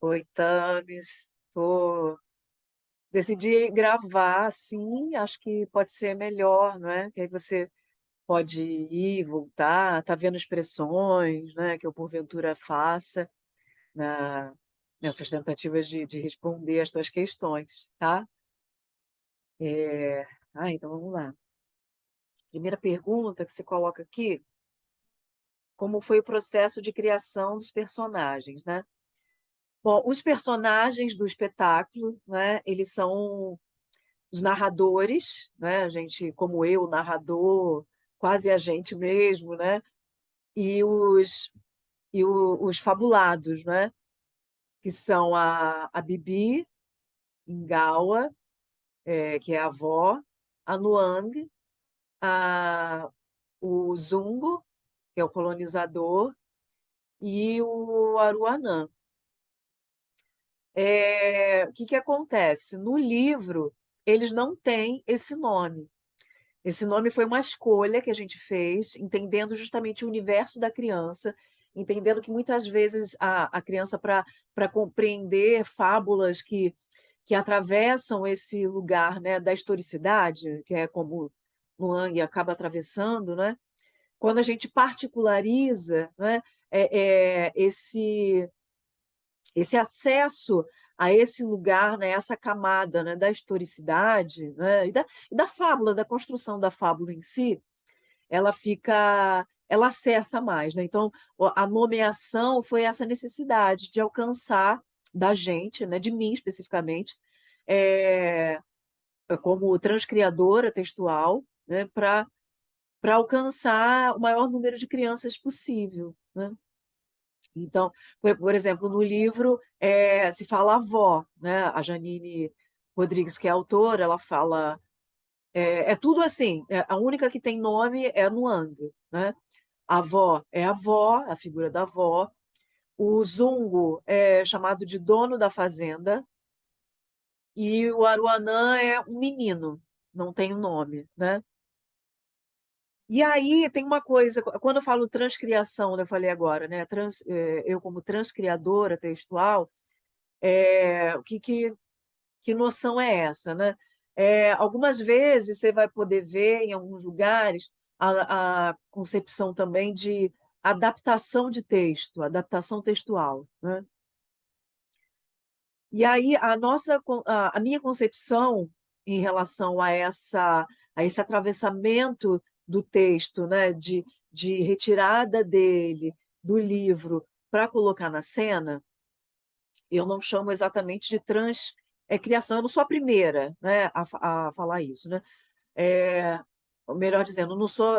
Oi, Tamis. Decidi gravar, sim, acho que pode ser melhor, né? Que aí você pode ir, voltar, tá vendo expressões, né? Que eu porventura faça na, nessas tentativas de responder as tuas questões, tá? É, então vamos lá. Primeira pergunta que você coloca aqui, como foi o processo de criação dos personagens, né? Bom, os personagens do espetáculo, né? Eles são os narradores, né? A gente, como eu, narrador, quase a gente mesmo, né? E os fabulados, né? Que são a Bibi, Ngawa, que é a avó, a Nuang, o Zungo, que é o colonizador, e o Aruanã. O que que acontece? No livro, eles não têm esse nome. Esse nome foi uma escolha que a gente fez, entendendo justamente o universo da criança, entendendo que muitas vezes a criança, para compreender fábulas que atravessam esse lugar, né, da historicidade, que é como Luang acaba atravessando, né? Quando a gente particulariza, né, esse acesso a esse lugar, né, essa camada, né, da historicidade, né, e da fábula, da construção da fábula em si, ela acessa mais, né? Então, a nomeação foi essa necessidade de alcançar da gente, né, de mim especificamente, é, como transcriadora textual, né, para alcançar o maior número de crianças possível, né? Então, por exemplo, no livro se fala avó, né? A Janine Rodrigues, que é autora, ela fala é tudo assim. A única que tem nome é a Nuang, né? A avó é a avó, a figura da avó. O Zungo é chamado de dono da fazenda e o Aruanã é um menino, não tem um nome, né? E aí tem uma coisa, quando eu falo transcriação, né, eu falei agora, né? Eu como transcriadora textual, que noção é essa, né? Algumas vezes você vai poder ver em alguns lugares a concepção também de adaptação de texto, adaptação textual, né? E aí a minha concepção em relação a esse atravessamento do texto, né, de retirada dele do livro para colocar na cena, eu não chamo exatamente de criação, eu não sou a primeira, né, a falar isso, né? É, melhor dizendo,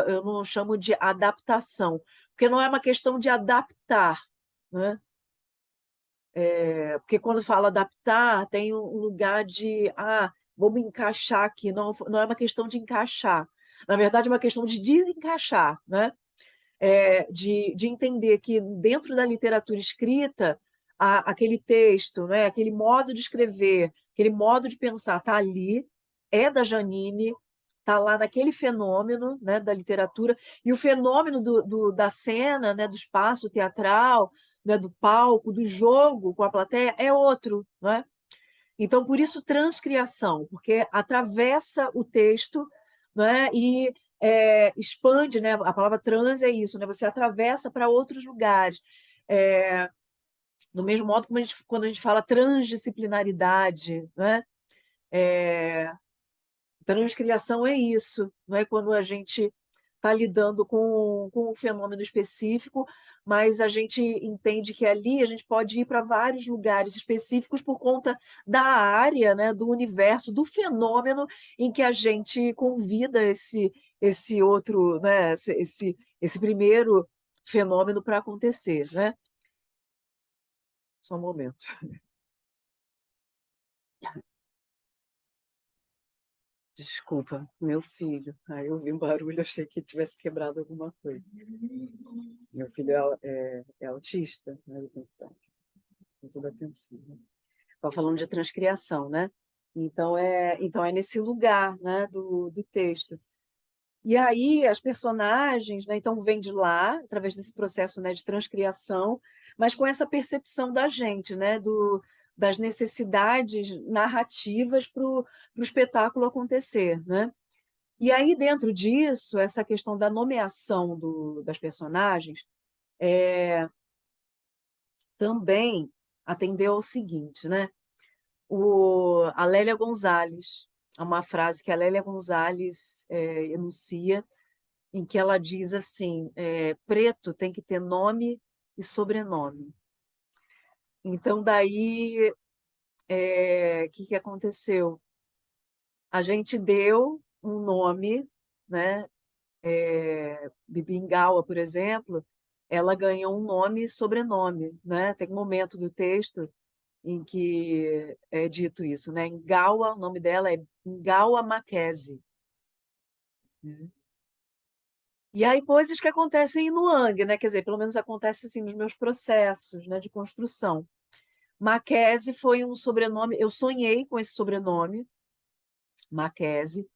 eu não chamo de adaptação, porque não é uma questão de adaptar, né? Porque quando fala adaptar, tem um lugar de, vou me encaixar aqui. Não, não é uma questão de encaixar. Na verdade, é uma questão de desencaixar, né? De entender que dentro da literatura escrita, aquele texto, né? Aquele modo de escrever, aquele modo de pensar está ali, é da Janine, está lá naquele fenômeno, né, da literatura, e o fenômeno da cena, né, do espaço teatral, né, do palco, do jogo com a plateia, é outro. Né? Então, por isso, transcriação, porque atravessa o texto, né, e expande, né, a palavra trans é isso, né, você atravessa para outros lugares. Do mesmo modo como quando a gente fala transdisciplinaridade, né? Transcriação é isso, não é quando a gente está lidando com um fenômeno específico, mas a gente entende que ali a gente pode ir para vários lugares específicos por conta da área, né, do universo, do fenômeno em que a gente convida esse outro, né, esse primeiro fenômeno para acontecer, né? Só um momento. Desculpa, meu filho. Aí eu vi um barulho, achei que tivesse quebrado alguma coisa. Meu filho é autista, né? Ele tem toda atenção. Estava falando de transcriação, né? Então é nesse lugar, né, do texto. E aí as personagens, né, então vem de lá, através desse processo, né, de transcriação, mas com essa percepção da gente, né, das necessidades narrativas para o espetáculo acontecer, né? E aí, dentro disso, essa questão da nomeação das personagens também atendeu ao seguinte, né? A Lélia Gonzalez, há uma frase que a Lélia Gonzalez enuncia, em que ela diz assim: preto tem que ter nome e sobrenome. Então, daí, o que aconteceu? A gente deu um nome, né? Bibi Ingawa, por exemplo, ela ganhou um nome e sobrenome, né? Tem um momento do texto em que é dito isso, né? Ingawa, o nome dela é Ingawa Makese, né? E aí coisas que acontecem no Ang, né? Quer dizer, pelo menos acontece assim nos meus processos, né, de construção. Makese foi um sobrenome, eu sonhei com esse sobrenome, Makese,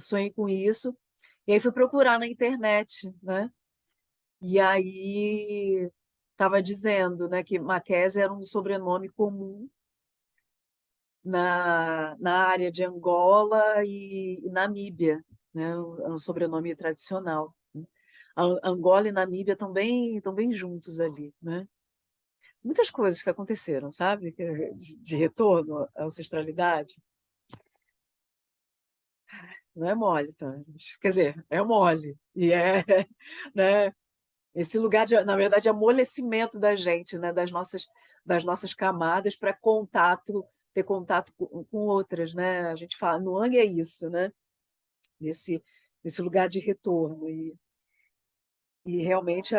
sonhei com isso, e aí fui procurar na internet, né? E aí estava dizendo, né, que Makese era um sobrenome comum na área de Angola e Namíbia, né? É um sobrenome tradicional. Angola e Namíbia estão bem juntos ali, né? Muitas coisas que aconteceram, sabe? De retorno à ancestralidade. Não é mole, tá? Quer dizer, é mole. E é, né? Esse lugar de, na verdade, amolecimento da gente, né? Das nossas camadas para ter contato com outras, né? A gente fala, no Ang é isso, né? Nesse, nesse lugar de retorno. E realmente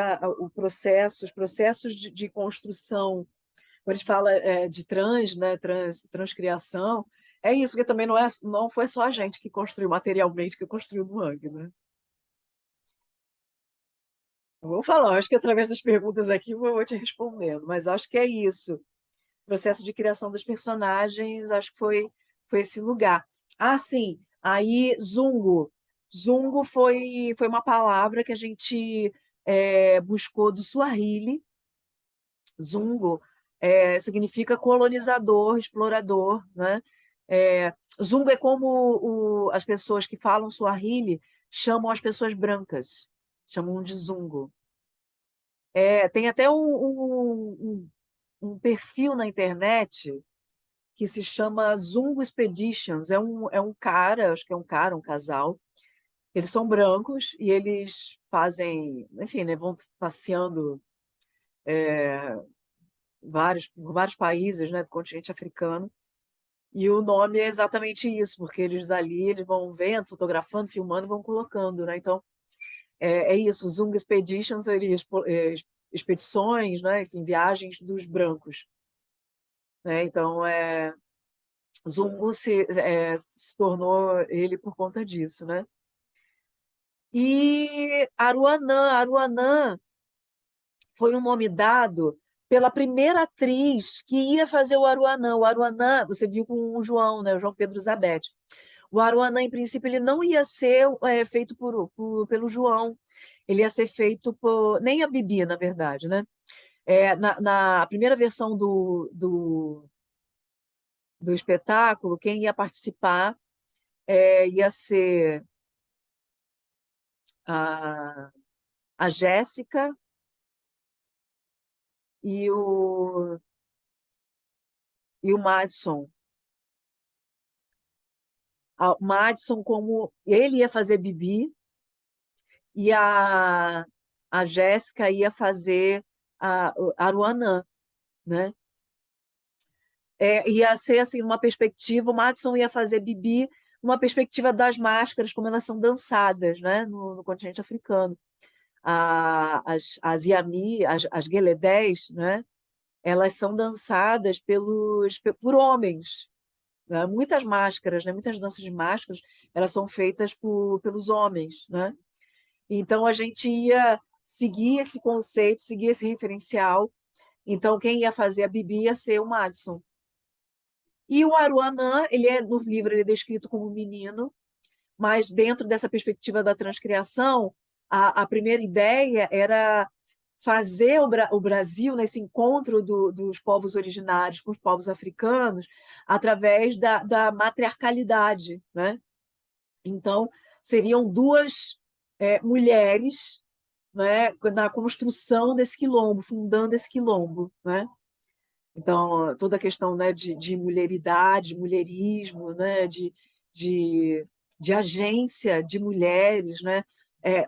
os processos de construção, quando a gente fala de né, transcriação, é isso, porque também não foi só a gente que construiu materialmente, que construiu no Ang, né? Eu vou falar, acho que através das perguntas aqui eu vou te respondendo, mas acho que é isso. O processo de criação dos personagens, acho que foi esse lugar. Ah, sim, aí Zungo. Zungo foi uma palavra que a gente buscou do Swahili. Zungo significa colonizador, explorador, né? Zungo é como as pessoas que falam Swahili chamam as pessoas brancas, chamam de Zungo. Tem até um perfil na internet que se chama Zungo Expeditions. É um cara, acho que é um cara, um casal. Eles são brancos e eles fazem, enfim, né, vão passeando por vários países, né, do continente africano. E o nome é exatamente isso, porque eles vão vendo, fotografando, filmando e vão colocando, né? Então, é isso, Zungo Expeditions seria expedições, né? Enfim, viagens dos brancos, né? Então, Zungo se tornou ele por conta disso, né? E Aruanã foi um nome dado pela primeira atriz que ia fazer o Aruanã. O Aruanã, você viu com o João, né? O João Pedro Zabete. O Aruanã, em princípio, ele não ia ser feito pelo João. Ele ia ser feito por... Nem a Bibi, na verdade, né? Na primeira versão do espetáculo, quem ia participar ia ser a, a Jéssica e o Madison. O Madison, como ele ia fazer Bibi, e a Jéssica ia fazer a Aruanã, né? Ia ser assim uma perspectiva, o Madison ia fazer Bibi uma perspectiva das máscaras, como elas são dançadas, né? No continente africano. As Yami, as Gueledés, né? Elas são dançadas por homens, né? Muitas máscaras, né? Muitas danças de máscaras, elas são feitas pelos homens, né? Então a gente ia seguir esse conceito, seguir esse referencial. Então quem ia fazer a Bibi ia ser o Madison. E o Aruanã, no livro ele é descrito como um menino, mas dentro dessa perspectiva da transcriação, a primeira ideia era fazer o Brasil, nesse encontro dos povos originários com os povos africanos, através da matriarcalidade, né? Então, seriam duas mulheres, né, na construção desse quilombo, fundando esse quilombo, né? Então, toda a questão, né, de mulheridade, mulherismo, né, de, de agência de mulheres, né,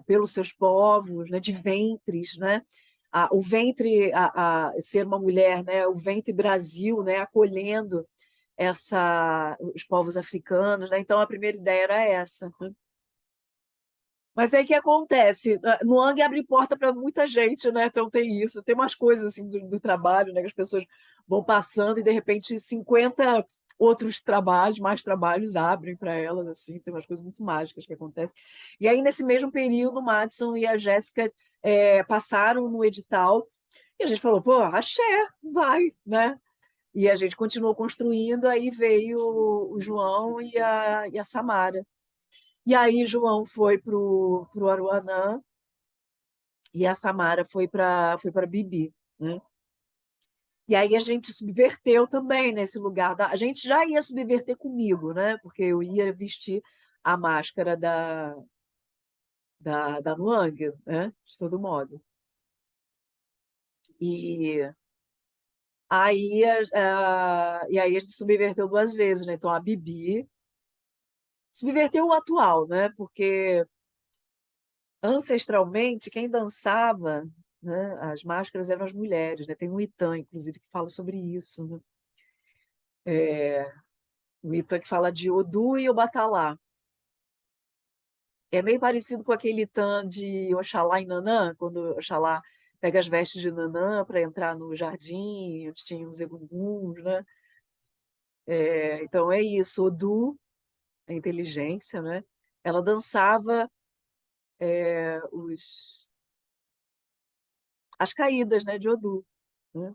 pelos seus povos, né, de ventres, né? O ventre, ser uma mulher, né, o ventre Brasil, né, acolhendo os povos africanos, né? Então, a primeira ideia era essa, né? Mas aí o que acontece? No Ang abre porta para muita gente, né? Então tem isso, tem umas coisas assim do trabalho, né? Que as pessoas vão passando e de repente 50 outros trabalhos, mais trabalhos abrem para elas, assim, tem umas coisas muito mágicas que acontecem. E aí, nesse mesmo período, o Madison e a Jéssica passaram no edital e a gente falou, pô, axé, vai, né? E a gente continuou construindo, aí veio o João e a Samara. E aí João foi para o Aruanã e a Samara foi para Bibi, né? E aí a gente subverteu também nesse lugar. A gente já ia subverter comigo, né? Porque eu ia vestir a máscara da Nuang, né? De todo modo. E aí a gente subverteu duas vezes, né? Então a Bibi subverteu o atual, né? Porque ancestralmente, quem dançava, né, as máscaras eram as mulheres, né? Tem um Itan, inclusive, que fala sobre isso, né? O Itan que fala de Odu e Obatalá. É meio parecido com aquele Itan de Oxalá e Nanã, quando Oxalá pega as vestes de Nanã para entrar no jardim, onde tinha os egunguns, né? Então é isso, Odu, a inteligência, né? Ela dançava as caídas, né, de Odu, né?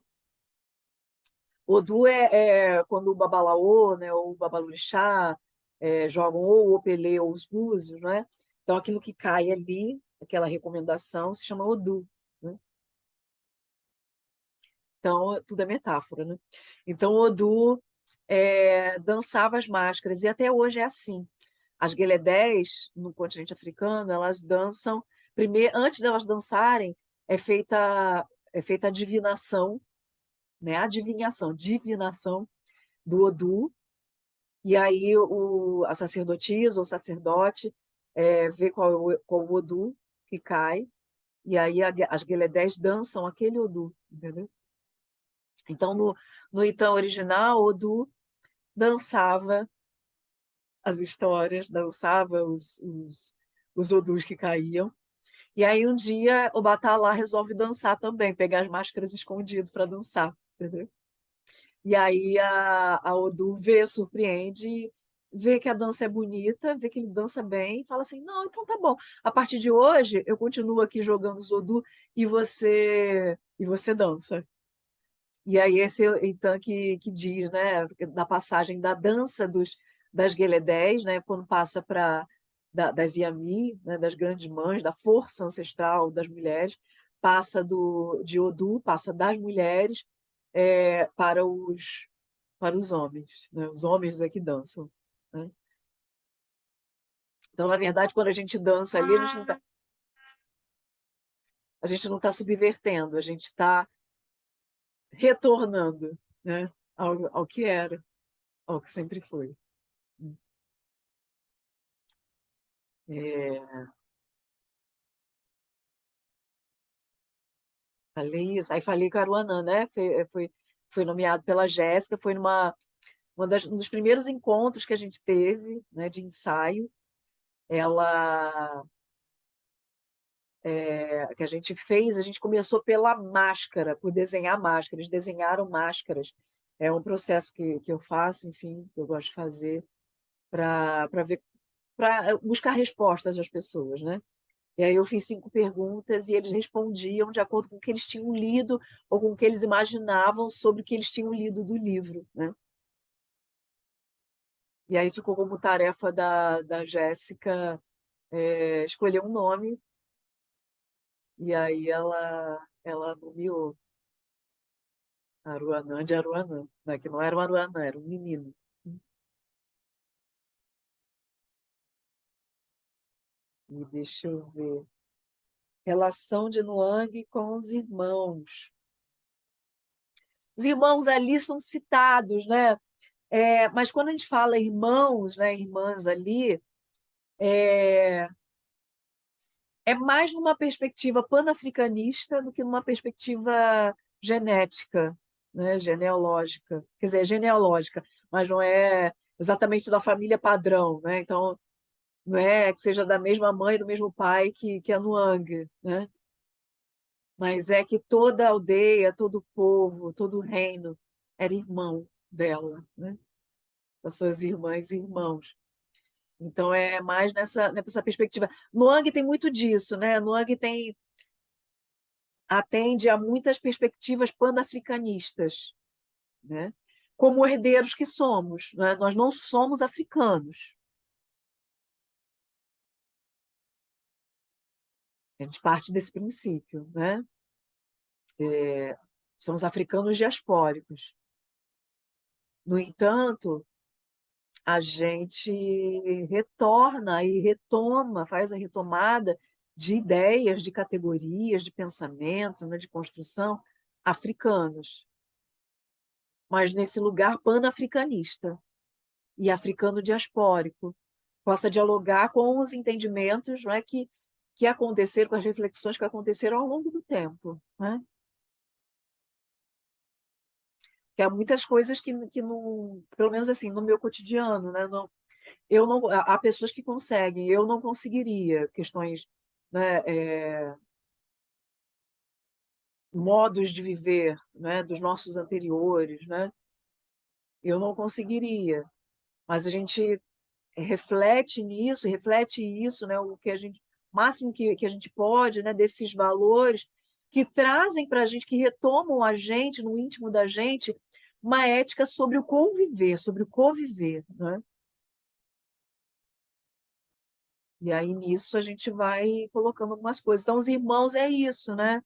Odu é quando o babalaô, né, ou o babalorixá jogam ou o opelê ou os búzios, né? Então, aquilo que cai ali, aquela recomendação, se chama Odu, né? Então, tudo é metáfora, né? Então, Odu dançava as máscaras, e até hoje é assim. As Gueledés, no continente africano, elas dançam, primeiro, antes delas dançarem, é feita a divinação, né? Adivinhação, divinação do Odu. E aí a sacerdotisa ou sacerdote vê qual o Odu que cai, e aí as Gueledés dançam aquele Odu, entendeu? Então, no Itã original, Odu dançava as histórias, dançava os Odus que caíam. E aí um dia o Batalá resolve dançar também, pegar as máscaras escondido para dançar, entendeu? E aí a Odu vê, surpreende, vê que a dança é bonita, vê que ele dança bem, e fala assim: não, então tá bom. A partir de hoje, eu continuo aqui jogando os Odu e você dança. E aí esse então que diz, né, da passagem da dança das Gueledés, né, quando passa para das Yami, né, das grandes mães, da força ancestral das mulheres, passa de Odu, passa das mulheres para os homens, né? Os homens é que dançam, né? Então, na verdade, quando a gente dança ali, a gente não tá subvertendo, a gente está retornando, né? Ao que era, ao que sempre foi. É, falei isso. Aí falei Caruanã, né? Foi nomeado pela Jéssica, foi um dos primeiros encontros que a gente teve, né, de ensaio. Ela que a gente fez, a gente começou pela máscara, por desenhar máscaras, desenharam máscaras. É um processo que eu faço, enfim, que eu gosto de fazer para ver, para buscar respostas das pessoas, né? E aí eu fiz 5 perguntas e eles respondiam de acordo com o que eles tinham lido ou com o que eles imaginavam sobre o que eles tinham lido do livro, né? E aí ficou como tarefa da Jéssica escolher um nome, e aí ela nomeou Aruanã de Aruanã, né? Que não era um Aruanã, era um menino. E deixa eu ver. Relação de Nuang com os irmãos. Os irmãos ali são citados, né? Mas quando a gente fala irmãos, né, irmãs ali, é mais numa perspectiva panafricanista do que numa perspectiva genética, né, genealógica. Quer dizer, é genealógica, mas não é exatamente da família padrão, né? Então, não é que seja da mesma mãe, do mesmo pai que a Nuang, né? Mas é que toda a aldeia, todo o povo, todo o reino era irmão dela, né? Das suas irmãs e irmãos. Então é mais nessa perspectiva. Nuang tem muito disso, né? Nuang atende a muitas perspectivas panafricanistas, né? Como herdeiros que somos, né? Nós não somos africanos. A gente parte desse princípio, né? Somos africanos diaspóricos. No entanto, a gente retorna e retoma, faz a retomada de ideias, de categorias, de pensamento, né, de construção africanos, mas nesse lugar panafricanista e africano diaspórico, possa dialogar com os entendimentos, né, que aconteceram, com as reflexões que aconteceram ao longo do tempo, né? Que há muitas coisas que não, pelo menos assim, no meu cotidiano, né, não, eu não, há pessoas que conseguem, eu não conseguiria, questões, né, modos de viver, né, dos nossos anteriores, né, eu não conseguiria, mas a gente reflete isso, né, o que a gente, o máximo que a gente pode, né, desses valores que trazem para a gente, que retomam a gente, no íntimo da gente, uma ética sobre o conviver, sobre o conviver, né? E aí nisso a gente vai colocando algumas coisas. Então, os irmãos é isso, né?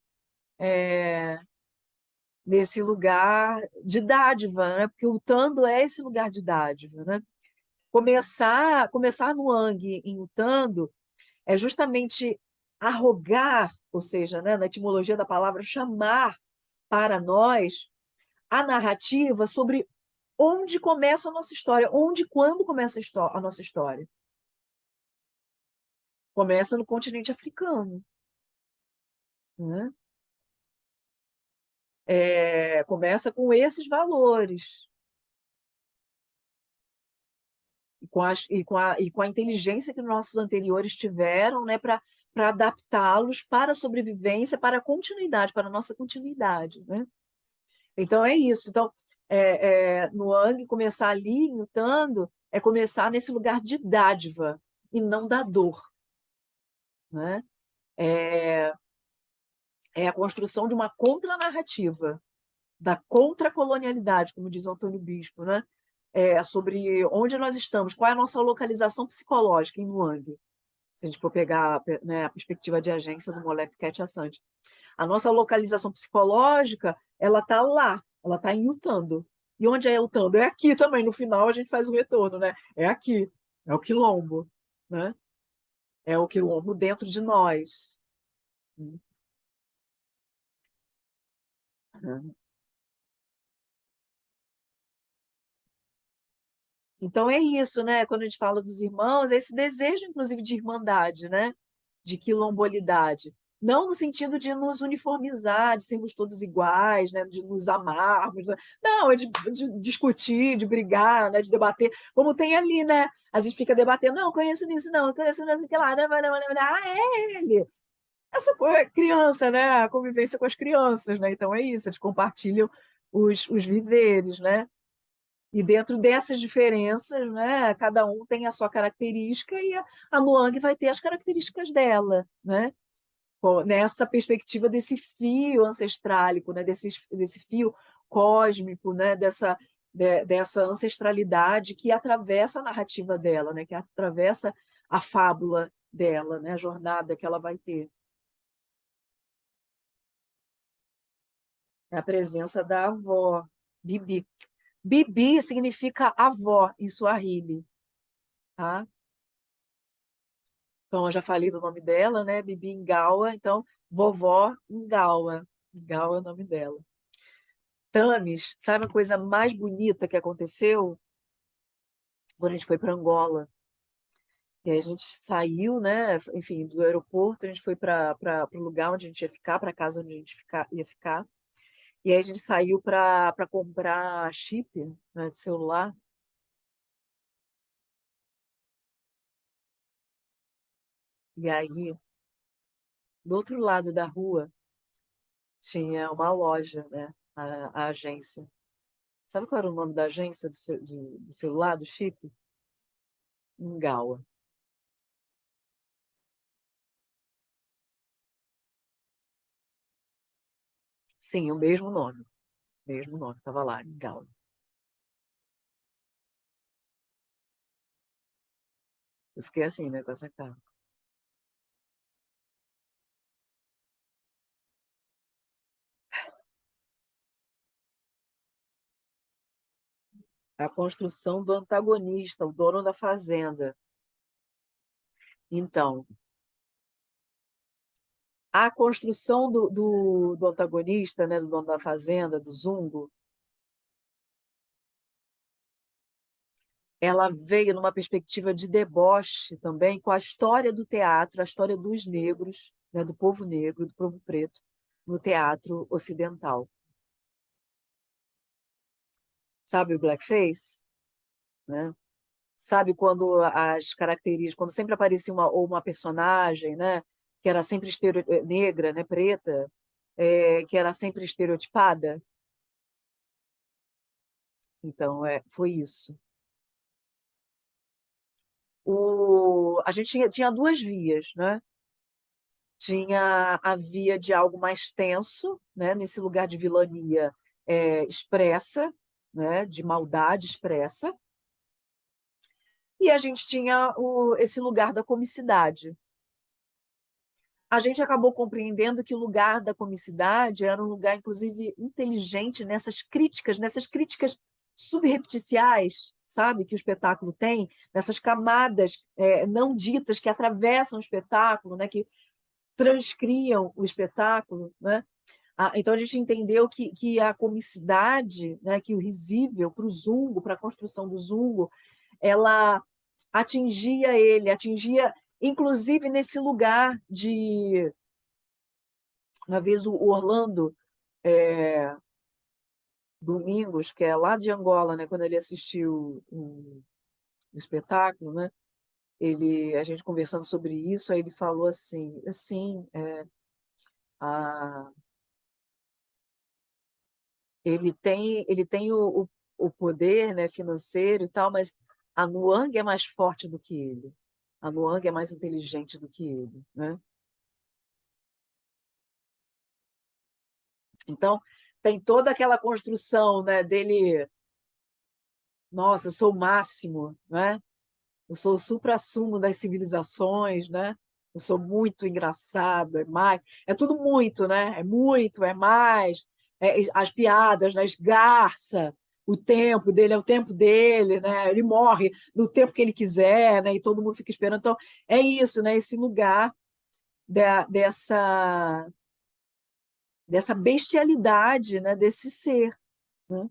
Nesse lugar de dádiva, né? Porque o Utando é esse lugar de dádiva, né? Começar no Ang em Utando é justamente arrogar, ou seja, né, na etimologia da palavra, chamar para nós a narrativa sobre onde começa a nossa história, onde e quando começa a nossa história. Começa no continente africano, né? Começa com esses valores, e com a inteligência que nossos anteriores tiveram, né, para adaptá-los para a sobrevivência, para a continuidade, para a nossa continuidade, né? Então é isso. Então, no Ang, começar ali, lutando, é começar nesse lugar de dádiva e não da dor, né? É, é a construção de uma contranarrativa, da contracolonialidade, como diz o Antônio Bispo, né? Sobre onde nós estamos, qual é a nossa localização psicológica em Luang, se a gente for pegar, né, a perspectiva de agência do Molefe Cat Assante. A nossa localização psicológica, ela está lá, ela está em Utando. E onde é Utando? É aqui também, no final a gente faz o retorno, né? É aqui, é o quilombo, né? É o quilombo dentro de nós. Então é isso, né? Quando a gente fala dos irmãos, é esse desejo, inclusive, de irmandade, né? De quilombolidade. Não no sentido de nos uniformizar, de sermos todos iguais, né? De nos amarmos. Né? Não, é de discutir, de brigar, né? De debater. Como tem ali, né? A gente fica debatendo, não, conheço isso, não, conheço isso, que lá, né? Ah, é ele. Essa criança, né? A convivência com as crianças, né? Então é isso, eles compartilham os viveres, né? E dentro dessas diferenças, né, cada um tem a sua característica e a Luang vai ter as características dela, né? Nessa perspectiva desse fio ancestrálico, né, desse fio cósmico, né, dessa ancestralidade que atravessa a narrativa dela, né? Que atravessa a fábula dela, né? A jornada que ela vai ter. É a presença da avó, Bibi. Bibi significa avó em Swahili, tá? Então, eu já falei do nome dela, né? Bibi Ngawa, então, vovó Ngawa. Ngawa é o nome dela. Tamis, sabe a coisa mais bonita que aconteceu? Quando a gente foi para Angola. E aí a gente saiu, né? Enfim, do aeroporto, a gente foi para o lugar onde a gente ia ficar, para a casa onde a gente ia ficar. E aí a gente saiu para comprar chip, né, de celular. E aí, do outro lado da rua, tinha uma loja, né? A agência. Sabe qual era o nome da agência do celular, do chip? Ngawa. Sim, o mesmo nome. Mesmo nome, estava lá, Ngawa. Eu fiquei assim, né, com essa cara. A construção do antagonista, o dono da fazenda. Então, a construção do antagonista, né, do dono da fazenda, do Zungo, ela veio numa perspectiva de deboche também com a história do teatro, a história dos negros, né, do povo negro, do povo preto, no teatro ocidental. Sabe o blackface? Né? Sabe quando as características, quando sempre aparecia uma personagem, né, que era sempre negra, né, preta, que era sempre estereotipada? Então, foi isso. A gente tinha duas vias, né? Tinha a via de algo mais tenso, né? Nesse lugar de vilania expressa, né? De maldade expressa, e a gente tinha esse lugar da comicidade. A gente acabou compreendendo que o lugar da comicidade era um lugar, inclusive, inteligente nessas críticas subrepticiais, sabe, que o espetáculo tem, nessas camadas não ditas que atravessam o espetáculo, né, que transcriam o espetáculo, né? Então a gente entendeu que a comicidade, né, que o risível para o Zungo, para a construção do Zungo, ela atingia inclusive nesse lugar de uma vez o Orlando Domingos, que é lá de Angola, né, quando ele assistiu o espetáculo, né, a gente conversando sobre isso, aí ele falou assim, a, ele tem o poder, né, financeiro e tal, mas a Nuang é mais forte do que ele. A Nuang é mais inteligente do que ele, né? Então, tem toda aquela construção, né, dele, nossa, eu sou o máximo, né? Eu sou o suprassumo das civilizações, né? Eu sou muito engraçado, é mais, é tudo muito, né? É muito, é mais, as piadas, né? Esgarça, o tempo dele é o tempo dele, né? Ele morre no tempo que ele quiser, né? E todo mundo fica esperando. Então, é isso, né? Esse lugar dessa bestialidade, né? Desse ser, né?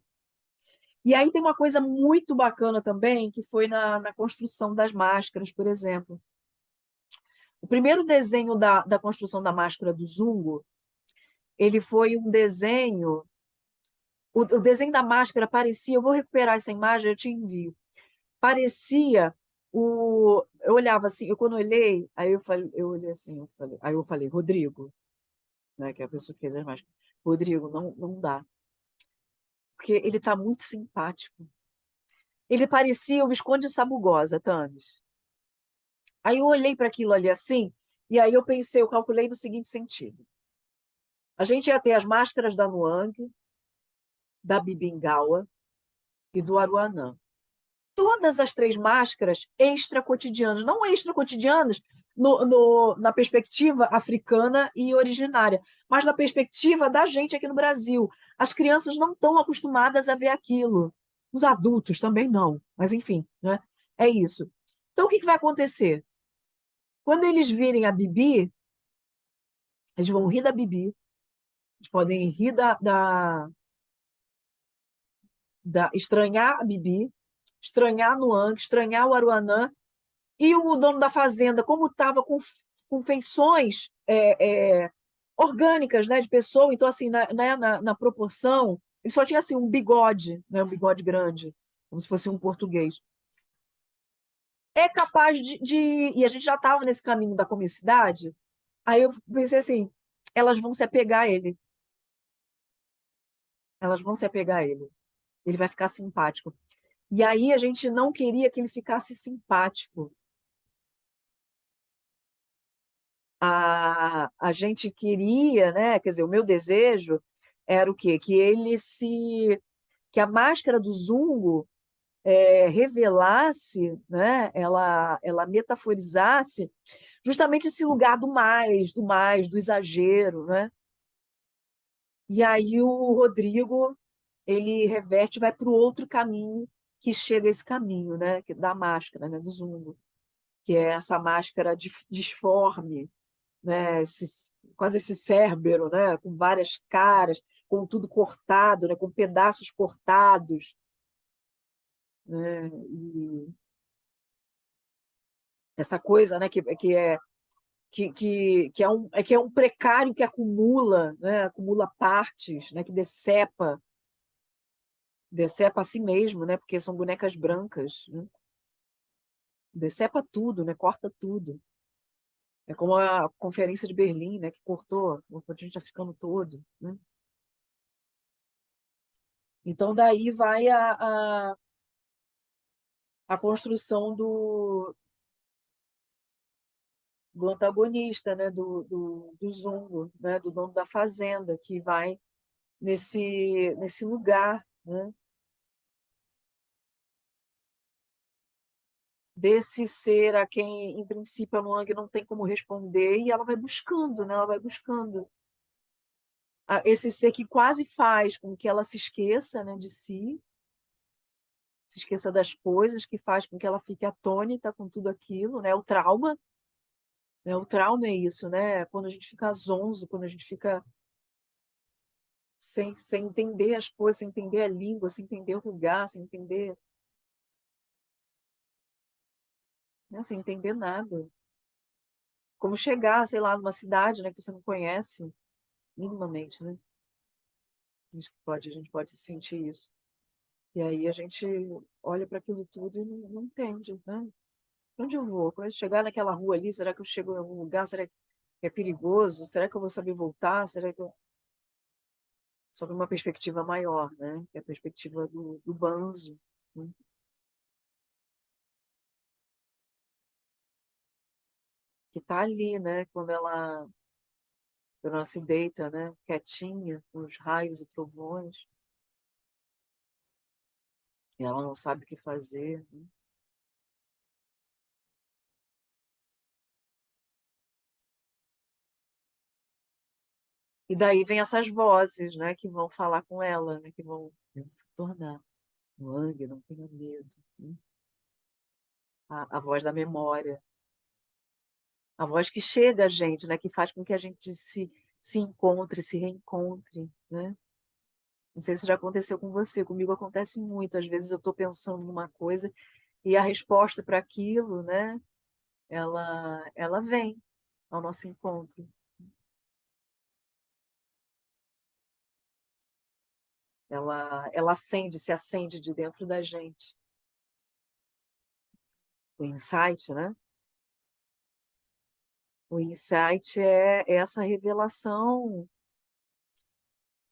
E aí tem uma coisa muito bacana também, que foi na construção das máscaras, por exemplo. O primeiro desenho da construção da máscara do Zungo, ele foi um desenho. O desenho da máscara parecia. Eu vou recuperar essa imagem, eu te envio. Parecia eu olhava assim, quando eu olhei, aí eu olhei assim, aí eu falei, Rodrigo, né, que é a pessoa que fez as máscaras, Rodrigo, não dá, porque ele está muito simpático. Ele parecia o Visconde de Sabugosa, Thames. Aí eu olhei para aquilo ali assim, e aí eu calculei no seguinte sentido. A gente ia ter as máscaras da Nuang, da Bibingawa, e do Aruanã. Todas as três máscaras extra-cotidianas, não extra-cotidianas na perspectiva africana e originária, mas na perspectiva da gente aqui no Brasil. As crianças não estão acostumadas a ver aquilo. Os adultos também não, mas enfim, né? É isso. Então, o que vai acontecer? Quando eles virem a Bibi, eles vão rir da Bibi, eles podem rir estranhar a Bibi, estranhar a Nuang, estranhar o Aruanã, e o dono da fazenda, como estava com feições orgânicas, né, de pessoa, então, assim, na proporção, ele só tinha assim, um bigode, né, um bigode grande, como se fosse um português. É capaz E a gente já estava nesse caminho da comicidade, aí eu pensei assim, elas vão se apegar a ele. Elas vão se apegar a ele. Ele vai ficar simpático. E aí a gente não queria que ele ficasse simpático. A gente queria, né? Quer dizer, o meu desejo era o quê? Que a máscara do Zungo revelasse, né? Ela metaforizasse justamente esse lugar do exagero, né? E aí o Rodrigo ele reverte, vai para o outro caminho que chega a esse caminho, né? Da máscara, né? Do Zungo, que é essa máscara disforme, né? Quase esse Cérbero, né? Com várias caras, com tudo cortado, né? Com pedaços cortados, né? E essa coisa, né? Que é um precário que acumula, né? Acumula partes, né? Que decepa a si mesmo, né? Porque são bonecas brancas, né? Decepa tudo, né? Corta tudo. É como a Conferência de Berlim, né? Que cortou o continente africano todo, né? Então, daí vai a construção do antagonista, né? Do Zungo, né? Do dono da fazenda, que vai nesse lugar, né? Desse ser a quem, em princípio, a Luang não tem como responder, e ela vai buscando, né? Ela vai buscando esse ser que quase faz com que ela se esqueça, né, de si, se esqueça das coisas, que faz com que ela fique atônita com tudo aquilo, né? O trauma, né? O trauma é isso, né? Quando a gente fica zonzo, quando a gente fica sem entender as coisas, sem entender a língua, sem entender o lugar, sem entender, né? Sem entender nada. Como chegar, sei lá, numa cidade, né, que você não conhece minimamente, né? A gente pode sentir isso. E aí a gente olha para aquilo tudo e não entende, né? Pra onde eu vou? Quando eu chegar naquela rua ali, será que eu chego em algum lugar? Será que é perigoso? Será que eu vou saber voltar? Será que eu... Sobre uma perspectiva maior, né? Que é a perspectiva do Banzo, né? Que está ali, né? Quando ela se deita, né? Quietinha, com os raios e trovões, e ela não sabe o que fazer, né? E daí vem essas vozes, né? Que vão falar com ela, né? Que vão tornar. Wang, não tenha medo, né? A voz da memória. A voz que chega a gente, né? Que faz com que a gente se encontre, se reencontre, né? Não sei se já aconteceu com você, comigo acontece muito. Às vezes eu estou pensando numa coisa e a resposta para aquilo, né? Ela vem ao nosso encontro. Ela se acende de dentro da gente. O insight, né? O insight é essa revelação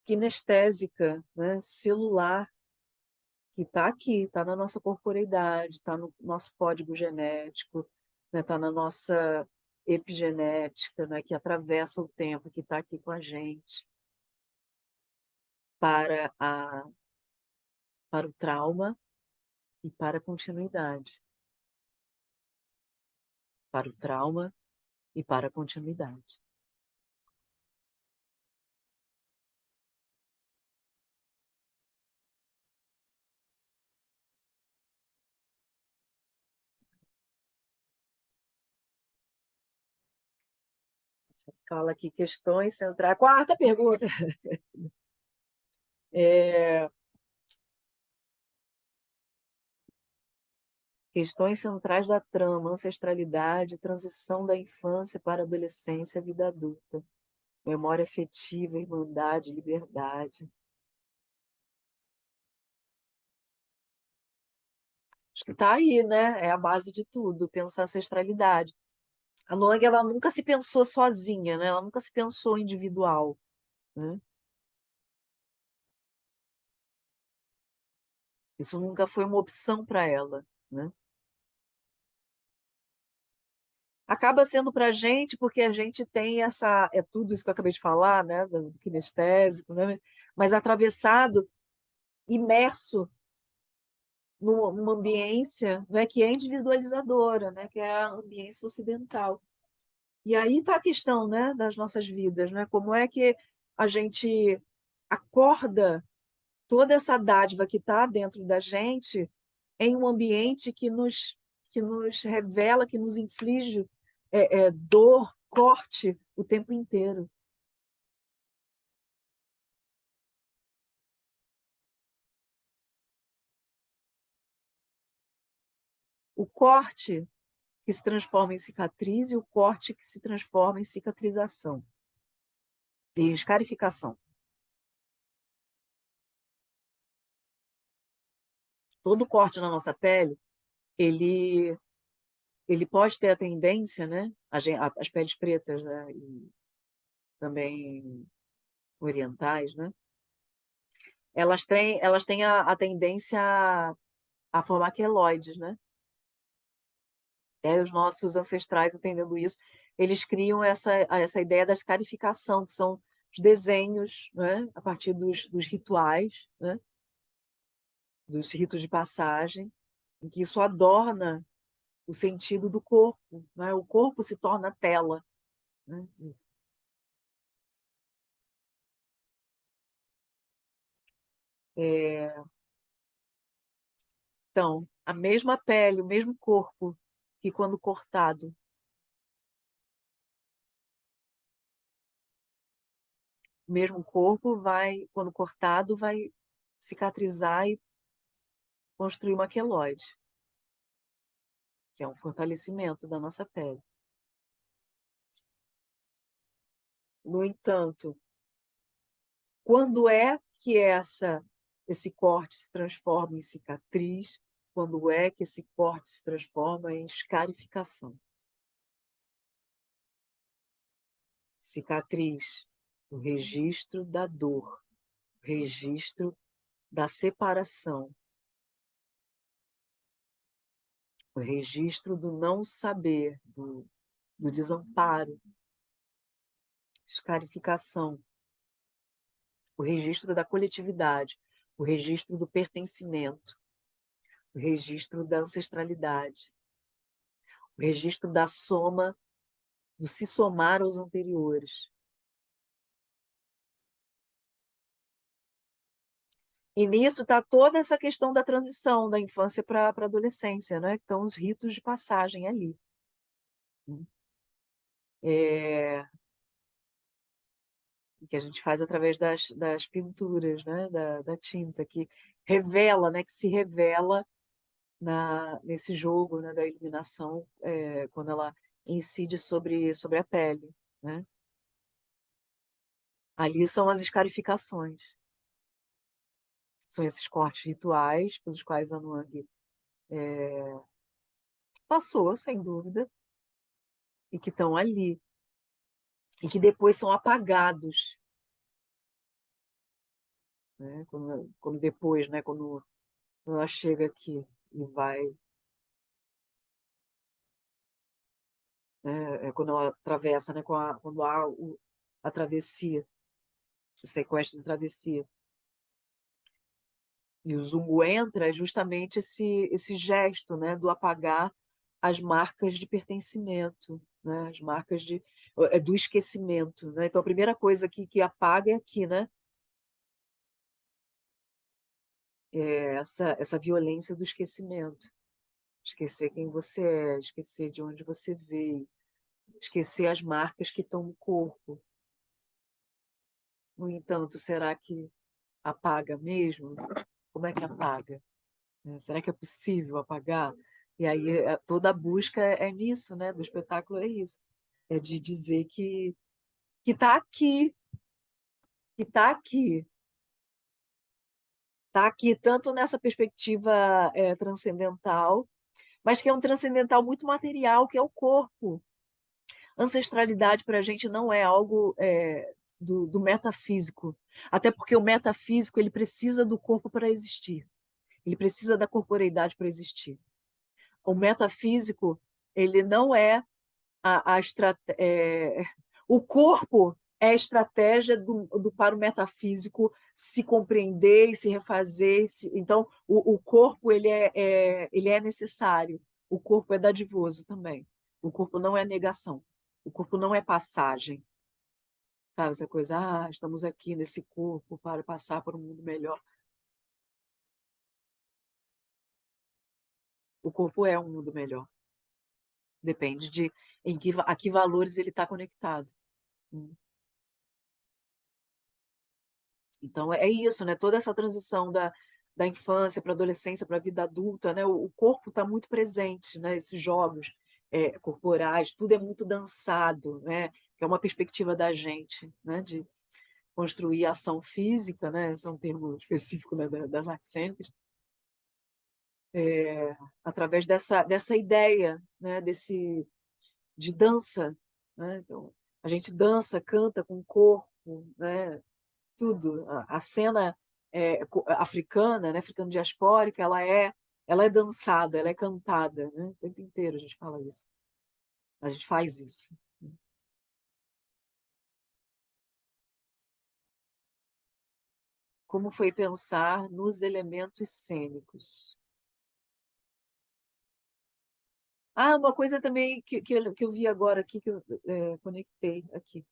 kinestésica, né? Celular, que está aqui, está na nossa corporeidade, está no nosso código genético, né? Está na nossa epigenética, né? Que atravessa o tempo, que está aqui com a gente para para o trauma e para a continuidade. Para o trauma e para a continuidade. Você fala aqui questões centrais. Quarta pergunta. Questões centrais da trama, ancestralidade, transição da infância para a adolescência, vida adulta, memória afetiva, irmandade, liberdade. Acho que está aí, né? É a base de tudo, pensar ancestralidade. A Noang, ela nunca se pensou sozinha, né? Ela nunca se pensou individual, né? Isso nunca foi uma opção para ela, né? Acaba sendo para a gente porque a gente tem essa, é tudo isso que eu acabei de falar, né? Do kinestésico, né? Mas atravessado, imerso numa ambiência, né, que é individualizadora, né, que é a ambiência ocidental. E aí está a questão, né, das nossas vidas, né? Como é que a gente acorda toda essa dádiva que está dentro da gente em um ambiente que nos revela, que nos inflige dor, corte o tempo inteiro. O corte que se transforma em cicatriz e o corte que se transforma em cicatrização e escarificação. Todo corte na nossa pele, ele, ele pode ter a tendência, né? As peles pretas, né? E também orientais, né? Elas têm a tendência a formar queloides, né? Os nossos ancestrais, entendendo isso, eles criam essa ideia da escarificação, que são os desenhos, né? A partir dos rituais, né? Dos ritos de passagem, em que isso adorna o sentido do corpo, né? O corpo se torna tela, né? Então, a mesma pele, o mesmo corpo que quando cortado, o mesmo corpo vai, quando cortado, vai cicatrizar e construir uma queloide, que é um fortalecimento da nossa pele. No entanto, quando é que esse corte se transforma em cicatriz? Quando é que esse corte se transforma em escarificação? Cicatriz, o registro da dor, o registro da separação, o registro do não saber, do desamparo, escarificação, o registro da coletividade, o registro do pertencimento, o registro da ancestralidade, o registro da soma, do se somar aos anteriores. E nisso está toda essa questão da transição da infância para a adolescência, né? Que estão os ritos de passagem ali. É, que a gente faz através das pinturas, né? Da tinta, que revela, né? Que se revela nesse jogo, né? Da iluminação, quando ela incide sobre a pele, né? Ali são as escarificações, são esses cortes rituais pelos quais a Nuang passou, sem dúvida, e que estão ali, e que depois são apagados, né? Quando depois, né? Quando ela chega aqui e vai, né? Quando ela atravessa, né? Quando há a travessia, o sequestro de travessia. E o Zungo entra é justamente esse gesto, né, do apagar as marcas de pertencimento, né, as marcas do esquecimento, né? Então, a primeira coisa que apaga é aqui, né? É essa violência do esquecimento. Esquecer quem você é, esquecer de onde você veio, esquecer as marcas que estão no corpo. No entanto, será que apaga mesmo? Como é que apaga? Né? Será que é possível apagar? E aí toda a busca é nisso, né? Do espetáculo é isso. É de dizer que está aqui, que está aqui tanto nessa perspectiva transcendental, mas que é um transcendental muito material, que é o corpo. Ancestralidade para a gente não é algo do metafísico, até porque o metafísico ele precisa do corpo para existir, ele precisa da corporeidade para existir. O metafísico ele não é o corpo é a estratégia para o metafísico se compreender e se refazer. Então, o corpo ele é necessário. O corpo é dadivoso também. O corpo não é negação. O corpo não é passagem. Sabe, essa coisa, estamos aqui nesse corpo para passar para um mundo melhor. O corpo é um mundo melhor. Depende de a que valores ele está conectado. Então, é isso, né? Toda essa transição da infância para a adolescência, para a vida adulta, né? O corpo está muito presente, né? Esses jogos corporais, tudo é muito dançado, né? Que é uma perspectiva da gente, né? De construir ação física, né? Esse é um termo específico, né? Das artes cênicas, através dessa ideia, né? De dança, né? Então, a gente dança, canta com o corpo, né? Tudo. A cena africana, né, africana diaspórica, ela é dançada, ela é cantada, né? O tempo inteiro a gente fala isso. A gente faz isso. Como foi pensar nos elementos cênicos? Uma coisa também que eu vi agora aqui, que eu conectei aqui.